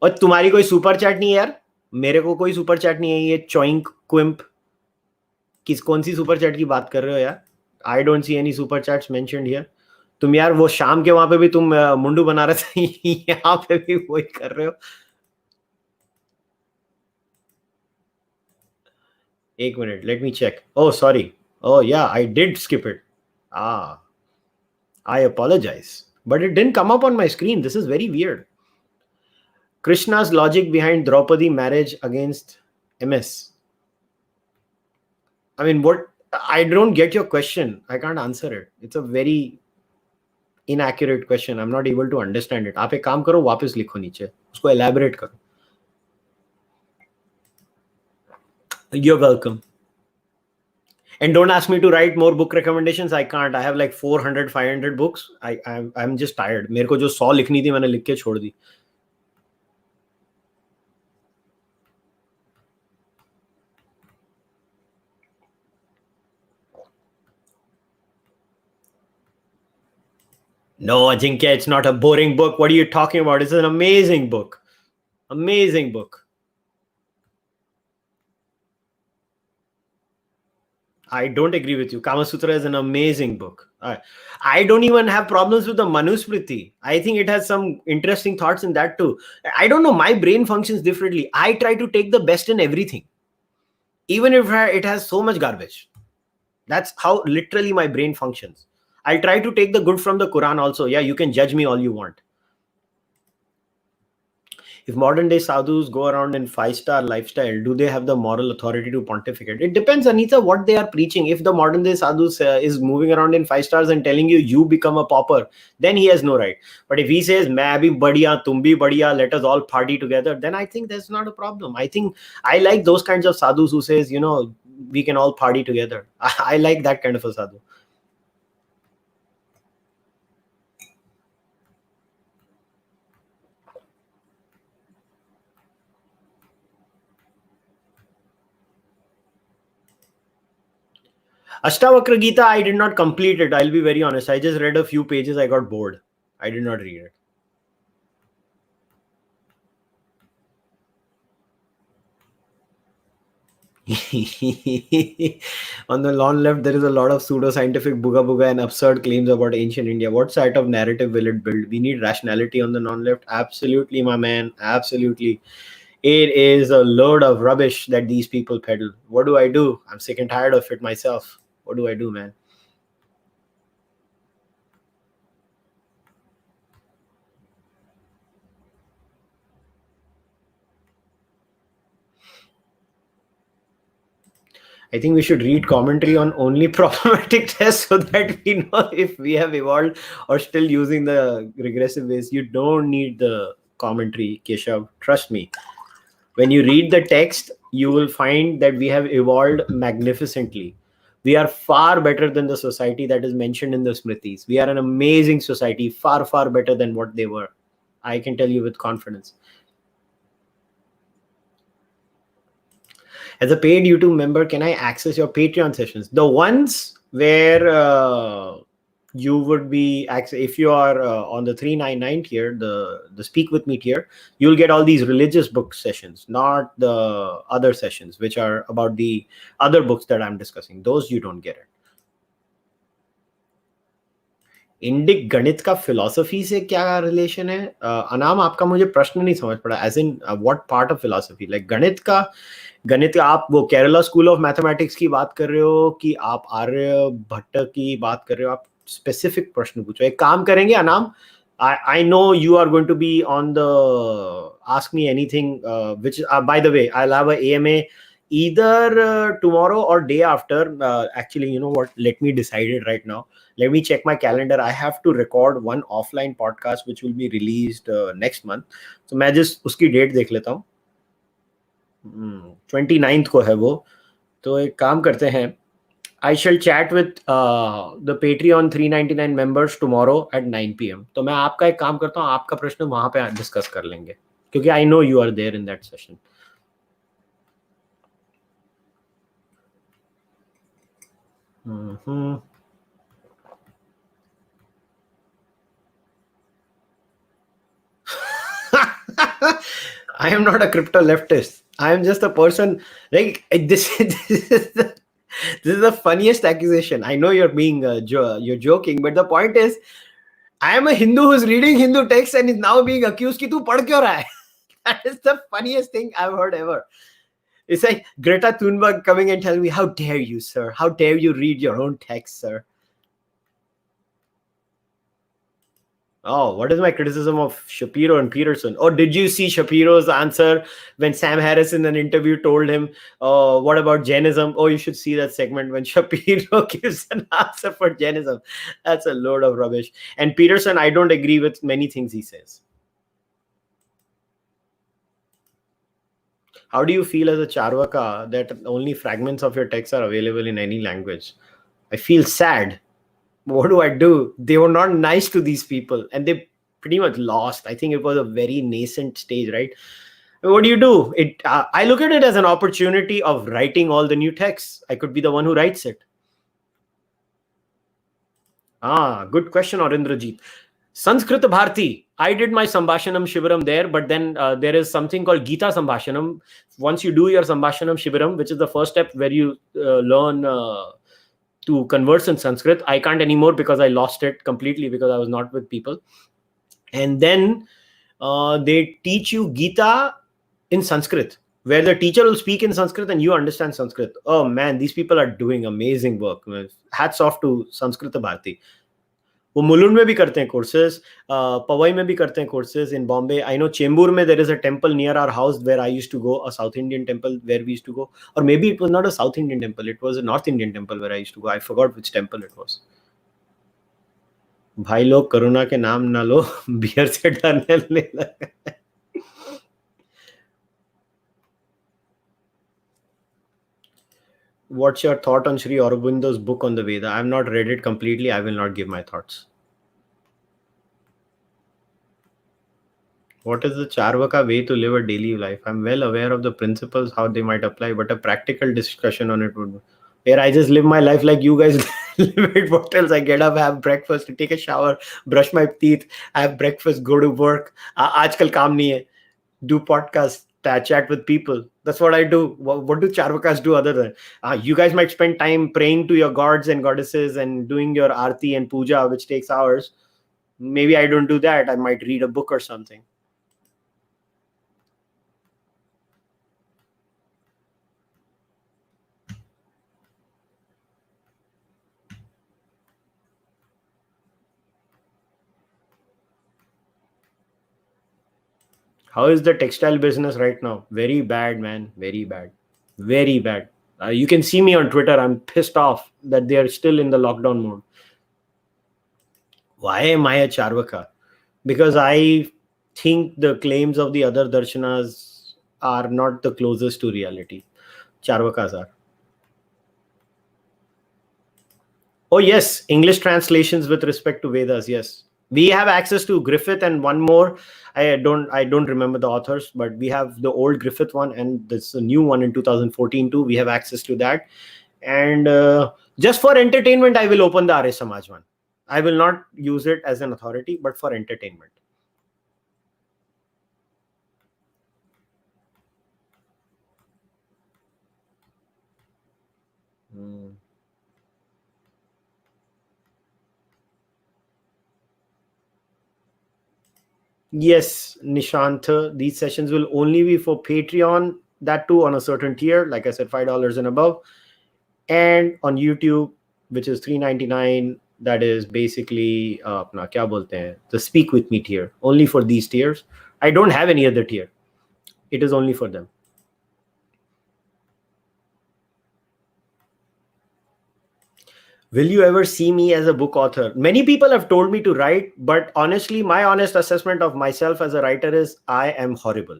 और तुम्हारी कोई super chat नहीं है यार? मेरे को कोई super chat नहीं है. ये चॉइंक क्विम्प कौन सी सुपर चैट की बात कर रहे हो यार? I don't see any super chats mentioned here. तुम यार वो शाम के वहां पे भी तुम मुंडू बना रहे थे, यहाँ पे भी वही कर रहे हो. एक minute, let me check. Oh sorry. Oh yeah, I did skip it. I apologize. But it didn't come up on my screen. This is very weird. Krishna's logic behind Draupadi marriage against MS. I mean, what? I don't get your question. I can't answer it. It's a very inaccurate question. I'm not able to understand it. आप एक काम करो, वापस लिखो नीचे. उसको elaborate करो. You're welcome. And don't ask me to write more book recommendations. I can't. I have like 400, 500 books. I'm just tired. मेरे को जो 100 लिखनी थी मैंने लिख के छोड़ दी. No, Ajinkya, it's not a boring book. What are you talking about? It's an amazing book. Amazing book. I don't agree with you. Kama Sutra is an amazing book. I don't even have problems with the Manusmriti. I think it has some interesting thoughts in that too. I don't know. My brain functions differently. I try to take the best in everything, even if it has so much garbage. That's how literally my brain functions. I'll try to take the good from the Quran also. Yeah, you can judge me all you want. If modern day sadhus go around in 5-star lifestyle, do they have the moral authority to pontificate? It depends, Anita, what they are preaching. If the modern day sadhus is moving around in 5 stars and telling you become a pauper, then he has no right. But if he says main bhi badhiya, tum bhi badhiya, let us all party together, then I think that's not a problem. I think I like those kinds of sadhus who says, we can all party together. I like that kind of a sadhu. Ashtavakra Gita, I did not complete it. I'll be very honest. I just read a few pages. I got bored. I did not read it. On the long left, there is a lot of pseudoscientific booga booga and absurd claims about ancient India. What sort of narrative will it build? We need rationality on the non left. Absolutely, my man. Absolutely. It is a load of rubbish that these people peddle. What do I do? I'm sick and tired of it myself. What do I do, man? I think we should read commentary on only problematic tests so that we know if we have evolved or still using the regressive ways. You don't need the commentary, Keshav. Trust me. When you read the text, you will find that we have evolved magnificently. We are far better than the society that is mentioned in the Smritis. We are an amazing society, far, far better than what they were. I can tell you with confidence. As a paid YouTube member, can I access your Patreon sessions? The ones where you would be if you are on the 399 tier, the speak with me tier, you'll get all these religious book sessions, not the other sessions which are about the other books that I'm discussing. Those you don't get it. Indic गणित का philosophy से क्या relation है? अनाम, आपका मुझे प्रश्न नहीं समझ पड़ा. As in what part of philosophy? Like गणित का आप वो केरला स्कूल ऑफ मैथमेटिक्स की बात कर रहे हो कि आप आर्य भट्ट की बात कर रहे हो? आप स्पेसिफिक प्रश्न पूछो. एक काम करेंगे अनाम, I know you are going to be on the ask me anything, which by the way, I'll have a AMA either tomorrow or day after. Actually, you know what? Let me decide it right now. Let me check my calendar. I have to record one offline podcast which will be released next month. So मैं just उसकी date देख लेता हूँ. 29th को है वो. तो एक काम करते हैं. I shall chat with the Patreon 399 members tomorrow at 9 p.m. तो मैं आपका एक काम करता हूँ, आपका प्रश्न वहां पे डिस्कस कर लेंगे, क्योंकि I know you are there in that session. I am not a crypto leftist. I am just a person. Like this. This is the funniest accusation. I know you're being you're joking, but the point is, I am a Hindu who's reading Hindu texts and is now being accused कि तू पढ़ क्यों रहा है? That is the funniest thing I've heard ever. It's like Greta Thunberg coming and telling me, "How dare you, sir? How dare you read your own text, sir?" Oh, what is my criticism of Shapiro and Peterson? Oh, did you see Shapiro's answer when Sam Harris in an interview told him, what about Jainism? Oh, you should see that segment when Shapiro gives an answer for Jainism. That's a load of rubbish. And Peterson, I don't agree with many things he says. How do you feel as a Cārvāka that only fragments of your texts are available in any language? I feel sad. What do I do? They were not nice to these people and they pretty much lost. I think it was a very nascent stage, right? What do? I look at it as an opportunity of writing all the new texts. I could be the one who writes it. Good question, Arindrajit. Sanskrit Bharati. I did my Sambhashanam Shibiram there, but then there is something called Gita Sambhashanam. Once you do your Sambhashanam Shibiram, which is the first step where you learn to converse in Sanskrit. I can't anymore because I lost it completely because I was not with people. And then they teach you Gita in Sanskrit, where the teacher will speak in Sanskrit and you understand Sanskrit. Oh man, these people are doing amazing work. Hats off to Sanskrit Bharati. वो मुलुंड में भी करते हैं courses, Pawai में भी करते हैं courses in Bombay. I know Chembur में there is a temple near our house where I used to go, a south Indian temple where we used to go, और maybe it was not a south Indian temple, it was a north Indian temple where I used to go. I forgot which temple it was. भाई लोग corona के नाम ना लो, beer से डरने लगे. What's your thought on Sri Aurobindo's book on the Veda? I have not read it completely. I will not give my thoughts. What is the Cārvāka way to live a daily life? I'm well aware of the principles, how they might apply, but a practical discussion on it would be where I just live my life like you guys live it. What else? I get up, have breakfast, take a shower, brush my teeth, have breakfast, go to work. Aajkal kaam nahi hai. Do podcast, chat with people. That's what I do. What do Cārvākas do other than? You guys might spend time praying to your gods and goddesses and doing your arti and puja, which takes hours. Maybe I don't do that. I might read a book or something. How is the textile business right now? Very bad, man. Very bad. Very bad. You can see me on Twitter. I'm pissed off that they are still in the lockdown mode. Why am I a Cārvāka? Because I think the claims of the other darshanas are not the closest to reality. Cārvākas are. Oh yes, English translations with respect to Vedas. Yes, we have access to Griffith and one more. I don't remember the authors, but we have the old Griffith one and this new one in 2014 too. We have access to that. And just for entertainment, I will open the Arya Samaj one. I will not use it as an authority, but for entertainment. Yes, Nishant, these sessions will only be for Patreon, that too on a certain tier, like I said, $5 and above, and on YouTube, which is $3.99. That is basically the Speak With Me tier, only for these tiers. I don't have any other tier. It is only for them. Will you ever see me as a book author? Many people have told me to write, but honestly, my honest assessment of myself as a writer is I am horrible.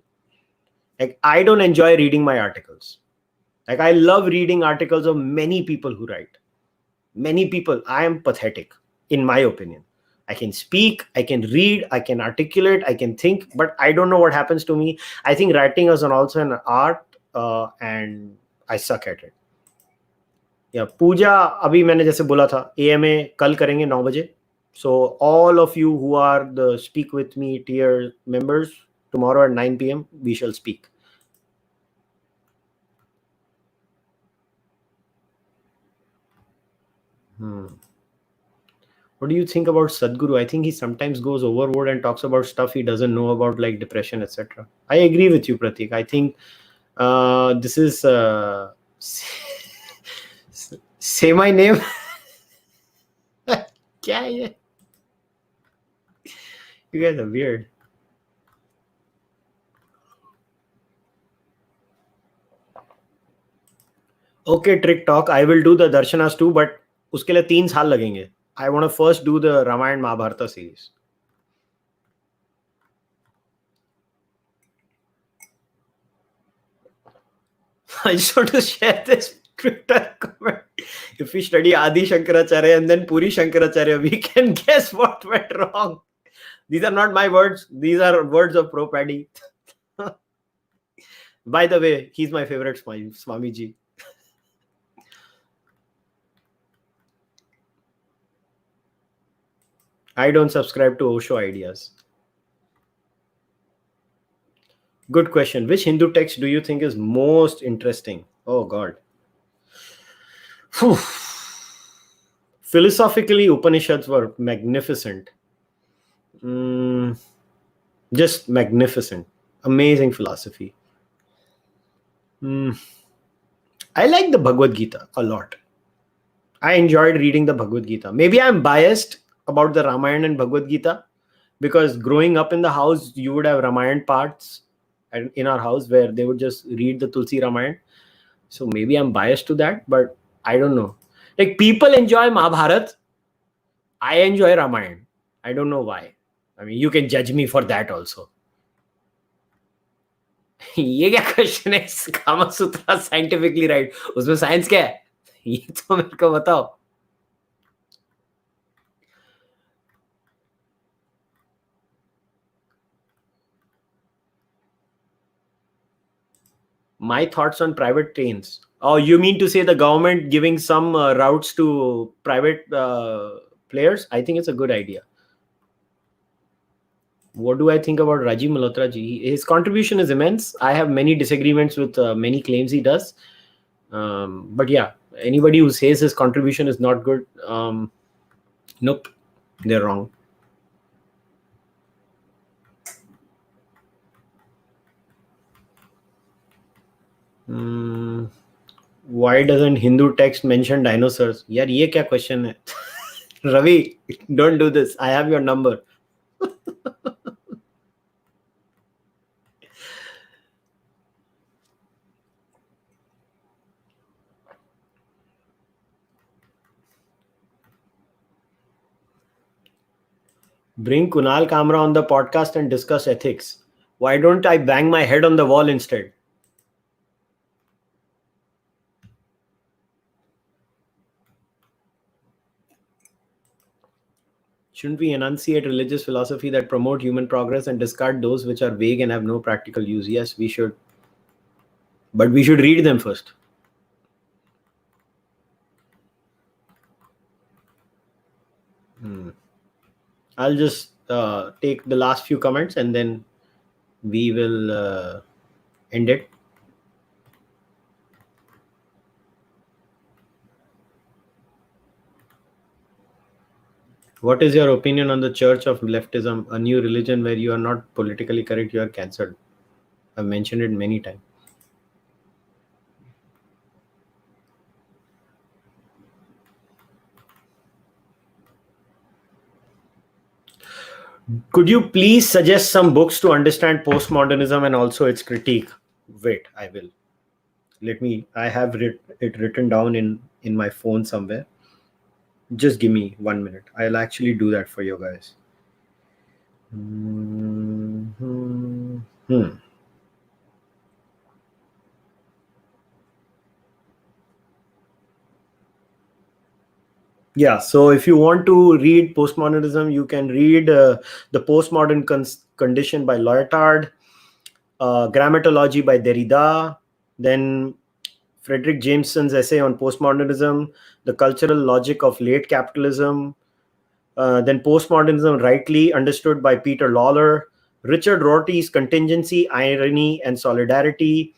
Like, I don't enjoy reading my articles. Like, I love reading articles of many people who write. Many people. I am pathetic, in my opinion. I can speak, I can read, I can articulate, I can think, but I don't know what happens to me. I think writing is also an art, and I suck at it. या पूजा अभी मैंने जैसे बोला था AMA कल करेंगे 9 बजे. So all of you who are the Speak With Me tier members, tomorrow at 9 p.m. we shall speak. What do you think about Sadhguru? I think he sometimes goes overboard and talks about stuff he doesn't know about, like depression, etc. I agree with you, Pratik. I think this is say my name. क्या है ये? You guys are weird. Okay, Trick Talk. I will do the darshanas too, but उसके लिए 3 साल लगेंगे. I want to first do the Ramayana Mahabharata series. I just want to share this Twitter comment. If we study Adi Shankaracharya and then Puri Shankaracharya, we can guess what went wrong. These are not my words. These are words of Pro-Paddy. By the way, he's my favorite Swamiji. I don't subscribe to Osho ideas. Good question. Which Hindu text do you think is most interesting? Oh God. Phew. Philosophically, Upanishads were magnificent. Just magnificent. Amazing philosophy. I like the Bhagavad Gita a lot. I enjoyed reading the Bhagavad Gita. Maybe I'm biased about the Ramayana and Bhagavad Gita because growing up in the house, you would have Ramayana parts in our house where they would just read the Tulsi Ramayana. So maybe I'm biased to that, but I don't know. Like people enjoy Mahabharat. I enjoy Ramayana. I don't know why. I mean, you can judge me for that also. ये क्या question है? कामा सूत्रा scientifically right, उसमें science क्या है? ये तो मेरे को बताओ. My thoughts on private trains. Oh, you mean to say the government giving some routes to private players? I think it's a good idea. What do I think about Rajiv Malhotra ji? His contribution is immense. I have many disagreements with many claims he does. But yeah, anybody who says his contribution is not good, nope, they're wrong. Why doesn't Hindu text mention dinosaurs? Yaar, ye kya question hai? Ravi, don't do this. I have your number. Bring Kunal Kamra on the podcast and discuss ethics. Why don't I bang my head on the wall instead? Shouldn't we enunciate religious philosophy that promote human progress and discard those which are vague and have no practical use? Yes, we should. But we should read them first. I'll just take the last few comments and then we will end it. What is your opinion on the Church of Leftism, a new religion where you are not politically correct, you are cancelled? I've mentioned it many times. Could you please suggest some books to understand postmodernism and also its critique? Wait, I will. I have it written down in my phone somewhere. Just give me 1 minute. I'll actually do that for you guys. Yeah, so if you want to read postmodernism, you can read The Postmodern Condition by Lyotard, Grammatology by Derrida, then Frederick Jameson's essay on postmodernism, The Cultural Logic of Late Capitalism, then Postmodernism Rightly Understood by Peter Lawler, Richard Rorty's Contingency, Irony, and Solidarity,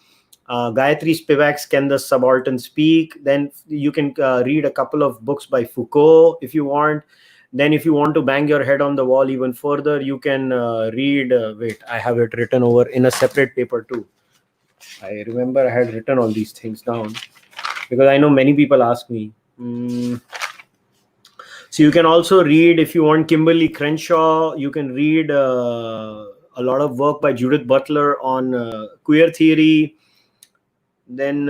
Gayatri Spivak's Can the Subaltern Speak? Then you can read a couple of books by Foucault if you want. Then if you want to bang your head on the wall even further, you can read, wait, I have it written over in a separate paper too. I remember I had written all these things down because I know many people ask me. So you can also read, if you want, Kimberly Crenshaw. You can read a lot of work by Judith Butler on queer theory. Then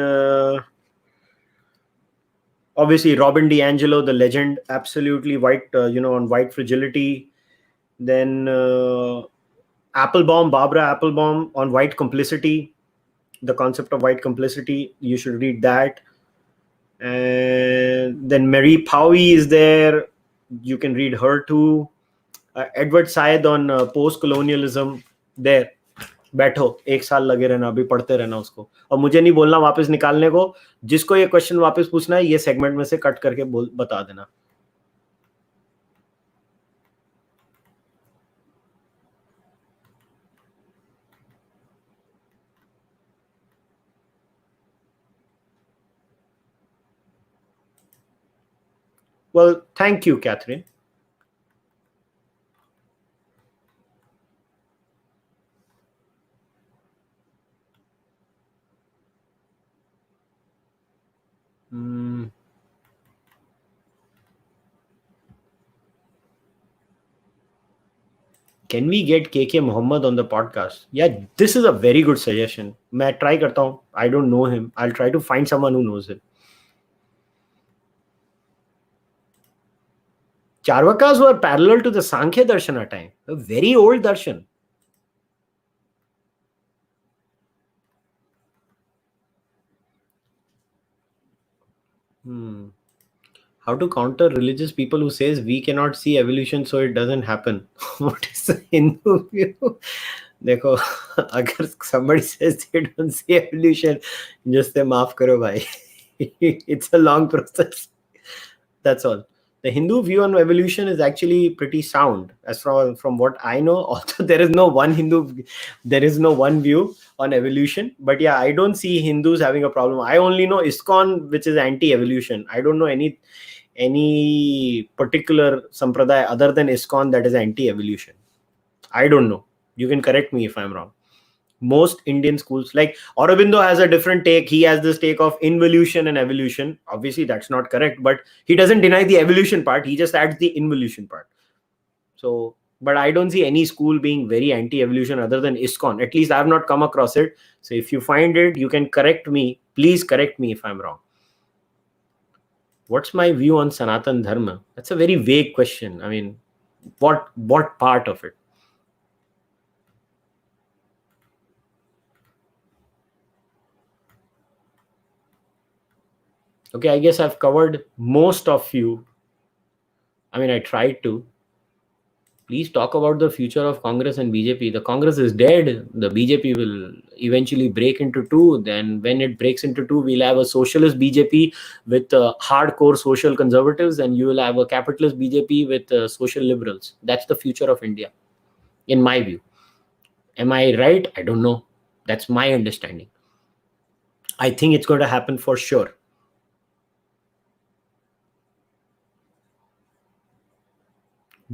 obviously Robin DiAngelo, the legend, absolutely white, on white fragility. Then Barbara Applebaum on white complicity, the concept of white complicity. You should read that. And then Mary Powey is there. You can read her too. Edward Said on post-colonialism. There. बैठो, 1 साल लगे रहना, अभी पढ़ते रहना उसको, और मुझे नहीं बोलना वापस निकालने को. जिसको ये क्वेश्चन वापस पूछना है, ये सेगमेंट में से कट करके बता देना. Well, thank you, Catherine. Can we get KK Mohammed on the podcast? Yeah, this is a very good suggestion. मैं try करता हूँ. I don't know him. I'll try to find someone who knows him. Cārvākas were parallel to the Sankhya Darshana time. A very old darshan. How to counter religious people who says we cannot see evolution so it doesn't happen? What is the Hindu view? देखो, अगर somebody says they don't see evolution, just say माफ करो भाई. It's a long process. That's all. The Hindu view on evolution is actually pretty sound, as from what I know. Although there is no one view on evolution. But yeah, I don't see Hindus having a problem. I only know ISKCON, which is anti-evolution. I don't know any particular sampradaya other than ISKCON that is anti-evolution. I don't know. You can correct me if I'm wrong. Most Indian schools, like Aurobindo has a different take. He has this take of involution and evolution. Obviously, that's not correct, but he doesn't deny the evolution part. He just adds the involution part. So, but I don't see any school being very anti-evolution other than ISKCON. At least I have not come across it. So if you find it, you can correct me. Please correct me if I'm wrong. What's my view on Sanatan Dharma? That's a very vague question. I mean, what part of it? Okay, I guess I've covered most of you. I mean, I tried to. Please talk about the future of Congress and BJP. The Congress is dead. The BJP will eventually break into two. Then when it breaks into two, we'll have a socialist BJP with hardcore social conservatives, and you will have a capitalist BJP with social liberals. That's the future of India, in my view. Am I right? I don't know. That's my understanding. I think it's going to happen for sure.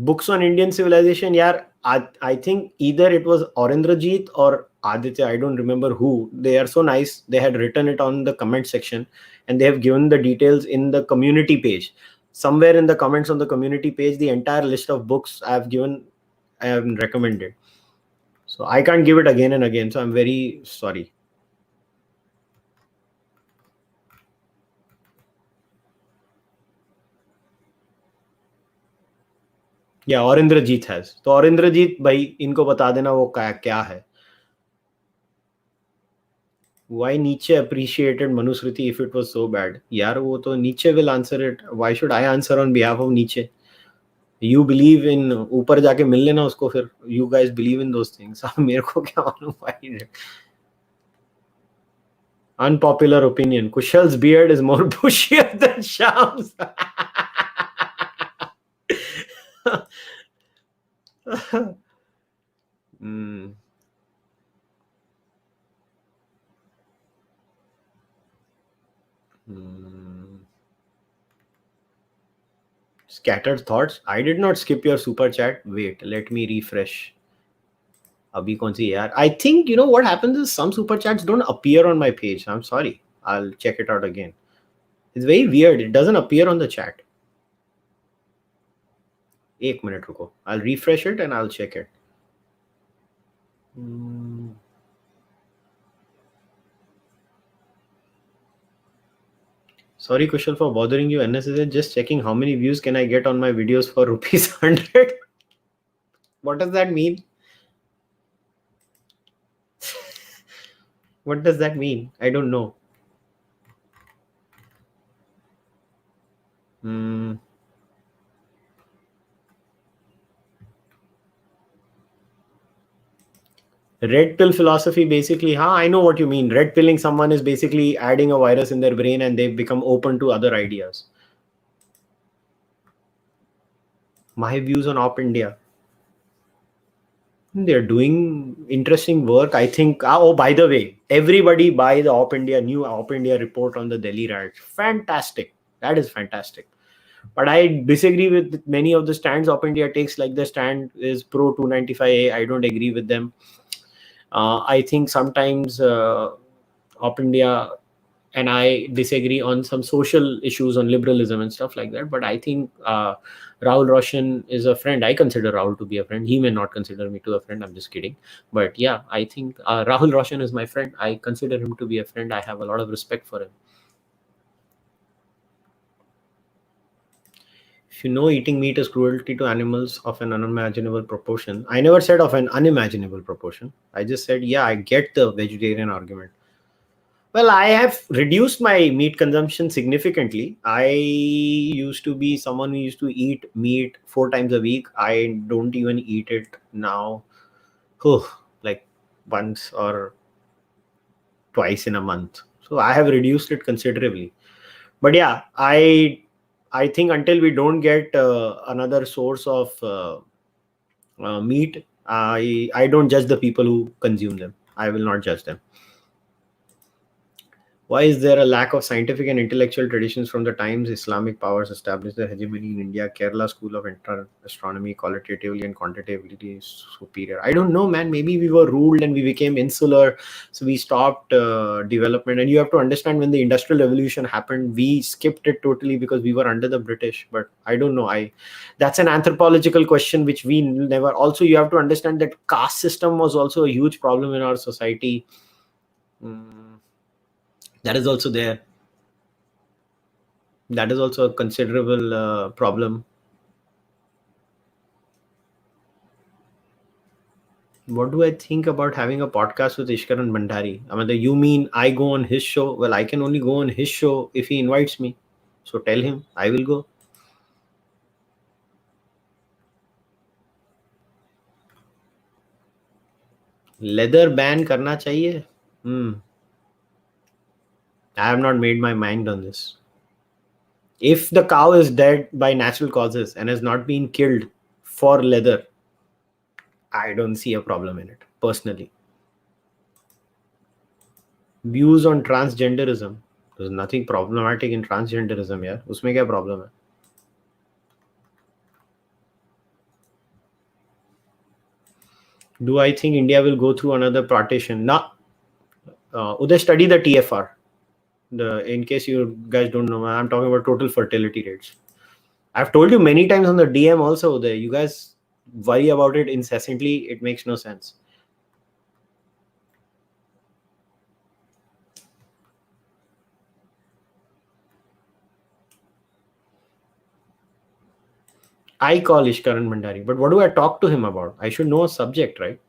Books on Indian civilization, yeah. I think either it was Aurendrajit or Aditya, I don't remember who. They are so nice. They had written it on the comment section, and they have given the details in the community page. Somewhere in the comments on the community page, the entire list of books I have recommended. So I can't give it again and again. So I'm very sorry. या औरेंद्रजीत has, तो औरेंद्रजीत भाई इनको बता देना वो क्या है. Why Nietzsche appreciated Manusmriti if it was so bad? यार वो तो Nietzsche will answer it. Why should I answer on behalf of Nietzsche? You believe in ऊपर जाके मिल लेना उसको फिर. You guys believe in those things. मेरे को क्या मालूम. Unpopular opinion. Kushal's beard is more bushier than Shyam's. Scattered thoughts. I did not skip your super chat. Wait, let me refresh. Abhi kaun si yaar? I think, you know what happens is some super chats don't appear on my page. I'm sorry. I'll check it out again. It's very weird. It doesn't appear on the chat. 1 minute ruko. I'll refresh it and I'll check it. Sorry, Kushal, for bothering you. NSS just checking how many views can I get on my videos for ₹100. What does that mean? What does that mean? I don't know. Red pill philosophy, basically. I know what you mean. Red pilling someone is basically adding a virus in their brain and they become open to other ideas. My views on Op India. They're doing interesting work, I think. Oh, by the way, everybody buy the new Op India report on the Delhi riots. Fantastic. That is fantastic. But I disagree with many of the stands Op India takes. Like the stand is pro 295A. I don't agree with them. I think sometimes Op India and I disagree on some social issues on liberalism and stuff like that. But I think Rahul Roshan is a friend. I consider Rahul to be a friend. He may not consider me to a friend. I'm just kidding. But yeah, I think Rahul Roshan is my friend. I consider him to be a friend. I have a lot of respect for him. If you know eating meat is cruelty to animals of an unimaginable proportion, I never said of an unimaginable proportion. I just said, yeah, I get the vegetarian argument. Well, I have reduced my meat consumption significantly. I used to be someone who used to eat meat 4 times a week. I don't even eat it now, like once or twice in a month. So I have reduced it considerably. But yeah, I think until we don't get another source of meat, I don't judge the people who consume them. I will not judge them. Why is there a lack of scientific and intellectual traditions from the times Islamic powers established their hegemony in India? Kerala School of Astronomy, qualitatively and quantitatively is superior. I don't know, man. Maybe we were ruled and we became insular, so we stopped development. And you have to understand, when the Industrial Revolution happened, we skipped it totally because we were under the British. But I don't know. That's an anthropological question which we never. Also, you have to understand that caste system was also a huge problem in our society. That is also there. That is also a considerable problem. What do I think about having a podcast with Ishkaran Bhandari? I mean, you mean I go on his show? Well, I can only go on his show if he invites me. So tell him I will go. Leather ban करना चाहिए? I have not made my mind on this. If the cow is dead by natural causes and has not been killed for leather, I don't see a problem in it, personally. Views on transgenderism. There's nothing problematic in transgenderism, यार. उसमें क्या problem है? Do I think India will go through another partition? No. Uday, study the TFR. In case you guys don't know, I'm talking about total fertility rates. I've told you many times on the DM also, Uday. You guys worry about it incessantly. It makes no sense. I call Ishkaran Bhandari, but what do I talk to him about? I should know a subject, right?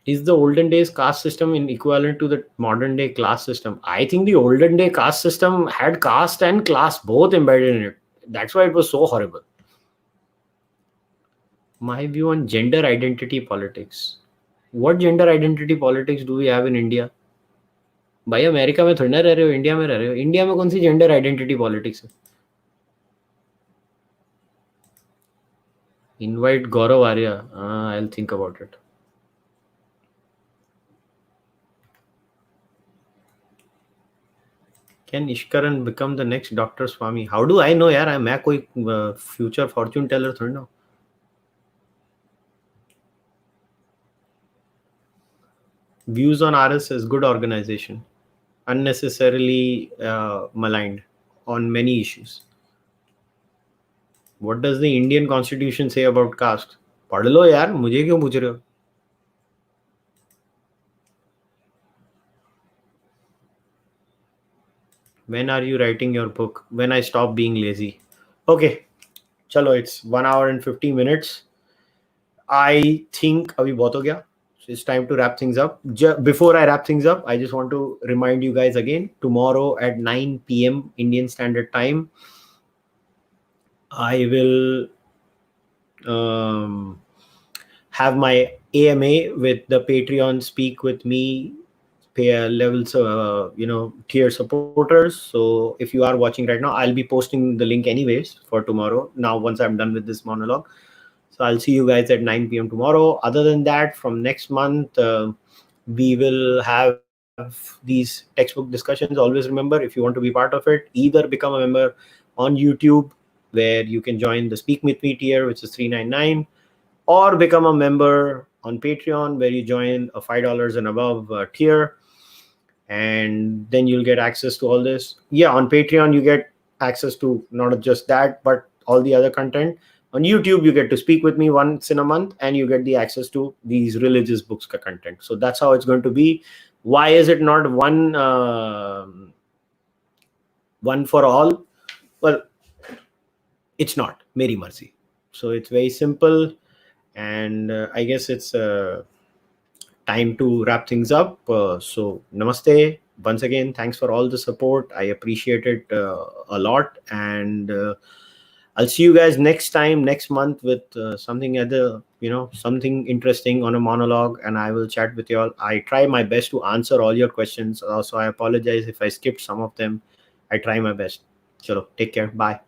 Is the olden days caste system equivalent to the modern day class system? I think the olden day caste system had caste and class both embedded in it. That's why it was so horrible. My view on gender identity politics. What gender identity politics do we have in India? भाई America में थोड़ी ना रह रहे हो, India में रह रहे हो. इंडिया में कौन सी जेंडर आइडेंटिटी पॉलिटिक्स है? Invite Gaurav Arya. I'll think about it. Can Ishkaran become the next Dr. Swami? How do I know, यार? मैं कोई future fortune teller थोड़ी ना. Views on RSS, good organization, unnecessarily maligned on many issues. What does the Indian Constitution say about caste? पढ़ लो यार, मुझे क्यों पूछ रहे हो? When are you writing your book? When I stop being lazy. Okay, chalo, it's 1 hour and 50 minutes. I think abhi bahut ho gaya. So it's time to wrap things up. Before I wrap things up, I just want to remind you guys again, tomorrow at 9 p.m. Indian Standard Time, I will have my AMA with the Patreon Speak With Me levels, tier supporters. So if you are watching right now, I'll be posting the link anyways for tomorrow. Now, once I'm done with this monologue. So I'll see you guys at 9 p.m. tomorrow. Other than that, from next month, we will have these textbook discussions. Always remember, if you want to be part of it, either become a member on YouTube, where you can join the Speak With Me tier, which is $3.99, or become a member on Patreon, where you join a $5 and above tier, and then you'll get access to all this. Yeah, on Patreon you get access to not just that, but all the other content. On YouTube you get to speak with me once in a month, and you get the access to these religious books content. So that's how it's going to be. Why is it not one for all? Well, it's not. Meri mercy. So it's very simple, and I guess it's time to wrap things up. So namaste once again. Thanks for all the support. I appreciate it a lot, and I'll see you guys next time, next month, with something other, something interesting on a monologue, and I will chat with you all. I try my best to answer all your questions. Also, I apologize if I skipped some of them. I try my best. Chalo, take care. Bye.